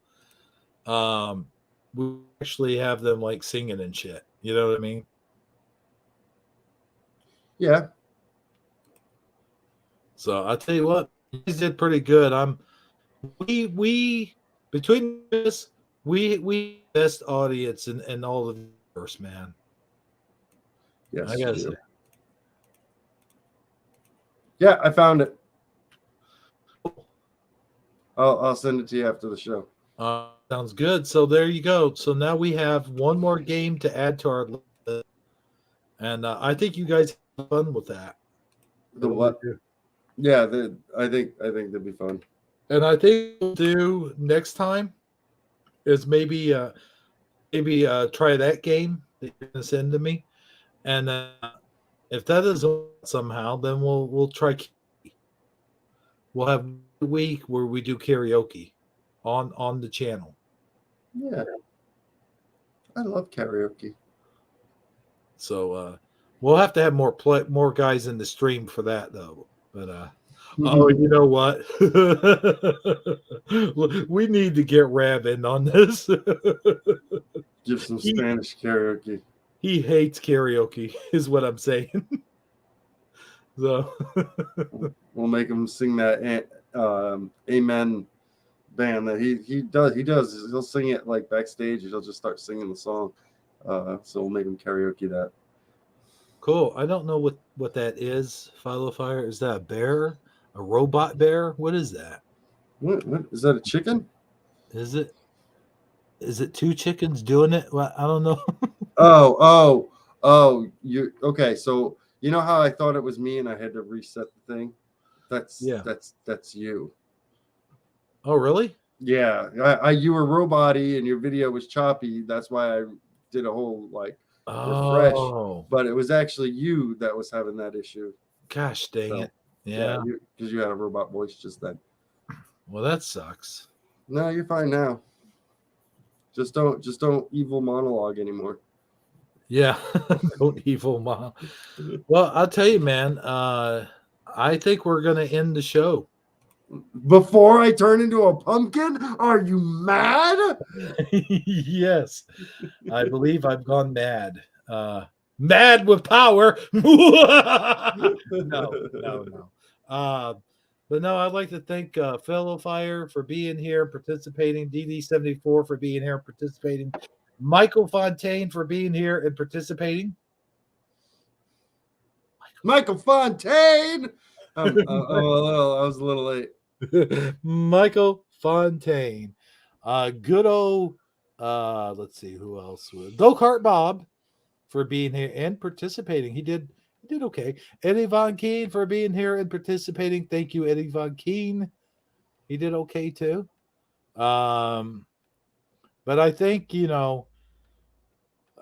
We actually have them like singing and shit. You know what I mean? Yeah. So I'll tell you what, you guys did pretty good. We between this, we best audience in all the universe, man. Yes. I gotta say. Yeah, I found it. I'll send it to you after the show. Sounds good. So there you go. So now we have one more game to add to our list, and I think you guys have fun with that. The what? Yeah, I think that'd be fun. And I think we'll do next time is maybe try that game that you're gonna send to me, and if that doesn't somehow, then we'll try. We'll have a week where we do karaoke on the channel. Yeah, I love karaoke. So we'll have to have more guys in the stream for that though. But oh, you know what? We need to get Rab in on this. Give some Spanish karaoke. He hates karaoke, is what I'm saying. So we'll make him sing that Amen band that he does. He'll sing it like backstage. He'll just start singing the song. So we'll make him karaoke that. Cool. I don't know what that is. Follow Fire. Is that a bear? A robot bear? What is that? What is that? A chicken? Is it 2 chickens doing it? Well, I don't know. Oh, you okay? So you know how I thought it was me and I had to reset the thing? That's you. Oh, really? Yeah, you were robot-y and your video was choppy. That's why I did a whole refresh. But it was actually you that was having that issue. Gosh dang it! Yeah, because you had a robot voice just then. Well, that sucks. No, you're fine now. Just don't evil monologue anymore. Yeah, don't evil mom. Well, I'll tell you, man. I think we're gonna end the show. Before I turn into a pumpkin? Are you mad? Yes, I believe I've gone mad. Mad with power. No. But no, I'd like to thank Fellow Fire for being here, participating. DD74 for being here, participating. Michael Fontaine for being here and participating. Michael Fontaine. I was a little late. Michael Fontaine. Good old let's see who else was Go-Kart Bob for being here and participating. He did okay. Eddie Von Keen for being here and participating. Thank you, Eddie Von Keen. He did okay too. But I think,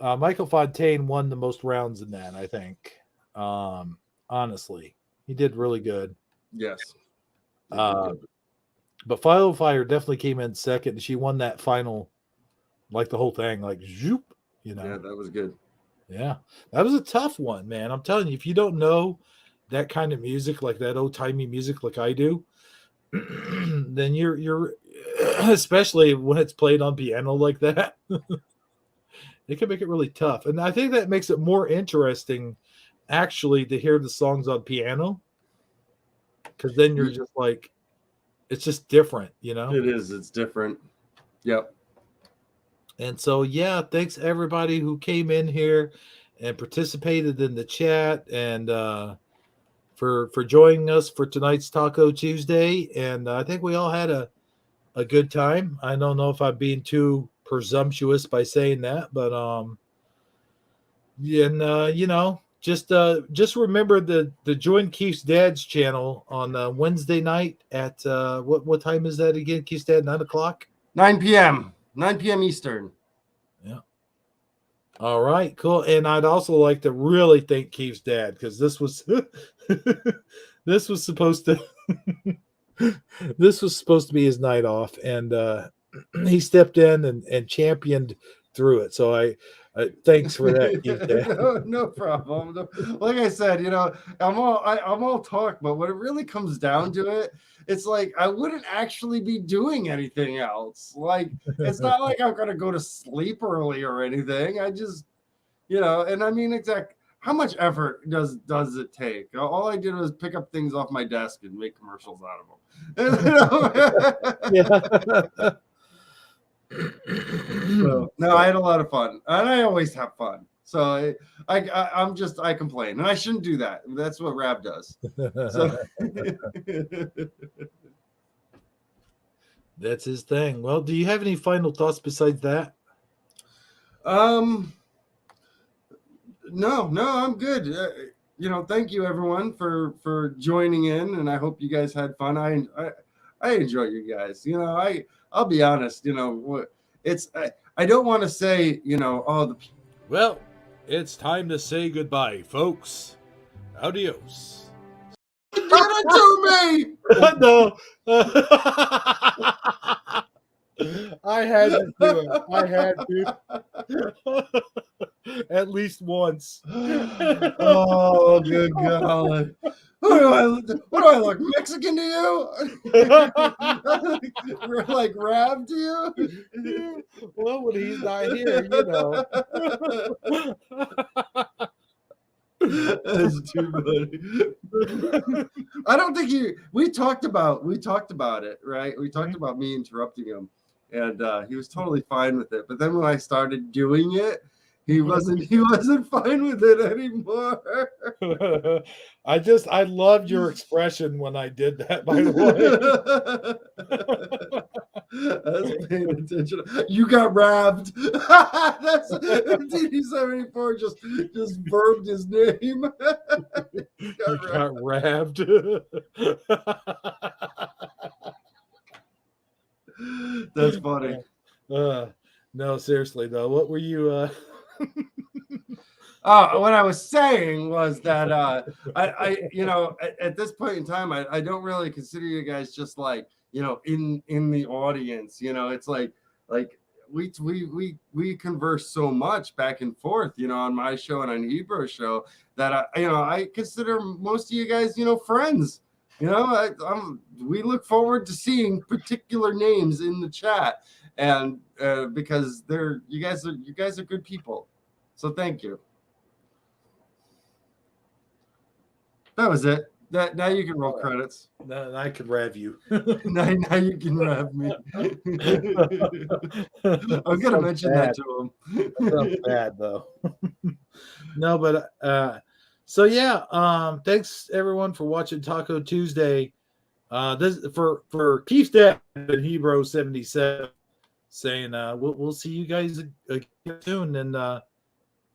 Michael Fontaine won the most rounds in that, I think. Honestly, he did really good. Yes. But File of Fire definitely came in second, and she won that final, like the whole thing, like zoop, Yeah, that was good. Yeah, that was a tough one, man. I'm telling you, if you don't know that kind of music, like that old timey music, like I do, then you're especially when it's played on piano like that, it can make it really tough. And I think that makes it more interesting, actually, to hear the songs on piano, because then you're just like, it's just different, It is. It's different. Yep. And so, yeah, thanks everybody who came in here and participated in the chat, and for joining us for tonight's Taco Tuesday. And I think we all had a good time. I don't know if I'm being too presumptuous by saying that, but just remember the Join Keith's Dad's channel on Wednesday night at what time is that again? Keith's Dad, 9:00? 9 p.m. 9 p.m. Eastern. Yeah. All right, cool. And I'd also like to really thank Keith's dad, because this was this was supposed to this was supposed to be his night off, and he stepped in and championed through it. So I thanks for that, Keith's dad. No problem. Like I said, I'm all talk, but when it really comes down to it, it's like I wouldn't actually be doing anything else. Like, it's not like I'm gonna go to sleep early or anything. I just, and I mean, how much effort does it take? All I did was pick up things off my desk and make commercials out of them. Yeah. So, no, I had a lot of fun, and I always have fun. So I complain, and I shouldn't do that. That's what Rab does. So that's his thing. Well, do you have any final thoughts besides that? No, I'm good. Thank you everyone for joining in, and I hope you guys had fun. I enjoy you guys. I'll be honest. I don't want to say Well, it's time to say goodbye, folks. Adios. Give it to me. No. I had to do it. I had to. At least once. Oh, good God. What do I look Mexican to you? Like Rab to you? Well, when he's not here, That's too funny. I don't think we talked about it, right? We talked about me interrupting him, and he was totally fine with it. But then when I started doing it, he wasn't fine with it anymore. I loved your expression when I did that, by the way. I was paying attention. You got rabbed. That's DD74 just verbed his name. got rabbed. That's funny. No, seriously though. What were you what I was saying was that I at this point in time, I don't really consider you guys just like in the audience. It's like we converse so much back and forth, on my show and on Hebrew show, that I consider most of you guys friends. We look forward to seeing particular names in the chat, and because you guys are good people. So thank you. That was it. Now you can roll credits. No, I could rev you. now you can rev me. I'm gonna mention that to him. That's bad though. No, but so yeah. Thanks everyone for watching Taco Tuesday. This for Keith's dad and Hebrew 77 saying we'll see you guys again soon. And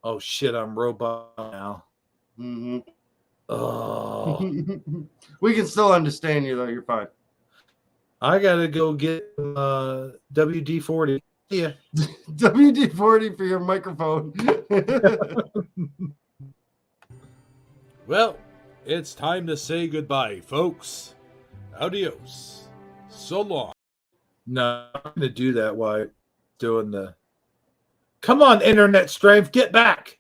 oh shit, I'm robot now. Mm-hmm. Oh, we can still understand you though. You're fine. I gotta go get WD-40. Yeah. WD-40 for your microphone. Well, it's time to say goodbye, folks. Adios. So long. No, I'm going to do that while doing the... Come on, internet strength, get back.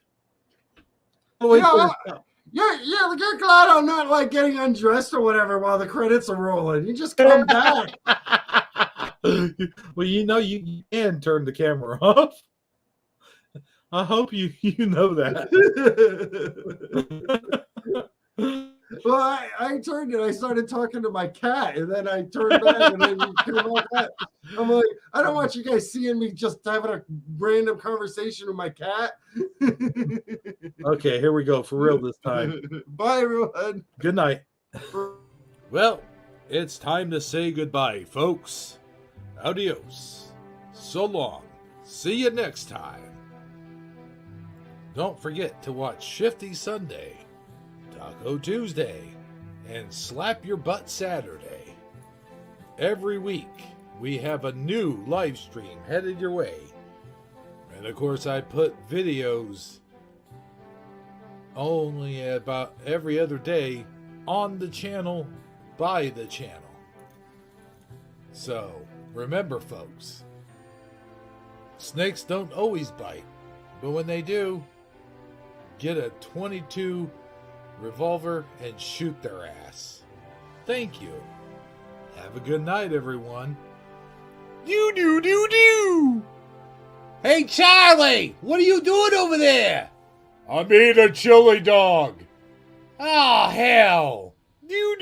You're glad I'm not like getting undressed or whatever while the credits are rolling. You just come back. Well, you can turn the camera off. I hope you know that. Well, I turned it. I started talking to my cat, and then I turned back, and then you came on back. I'm like, I don't want you guys seeing me just having a random conversation with my cat. Okay, here we go for real this time. Bye, everyone. Good night. Well, it's time to say goodbye, folks. Adios. So long. See you next time. Don't forget to watch Shifty Sunday, Taco Tuesday, and Slap Your Butt Saturday. Every week, we have a new live stream headed your way. And of course, I put videos only about every other day on the channel, by the channel. So, remember, folks, snakes don't always bite, but when they do, get a .22 revolver and shoot their ass. Thank you. Have a good night, everyone. Do. Hey, Charlie, what are you doing over there? I'm eating a chili dog. Oh, hell. Do.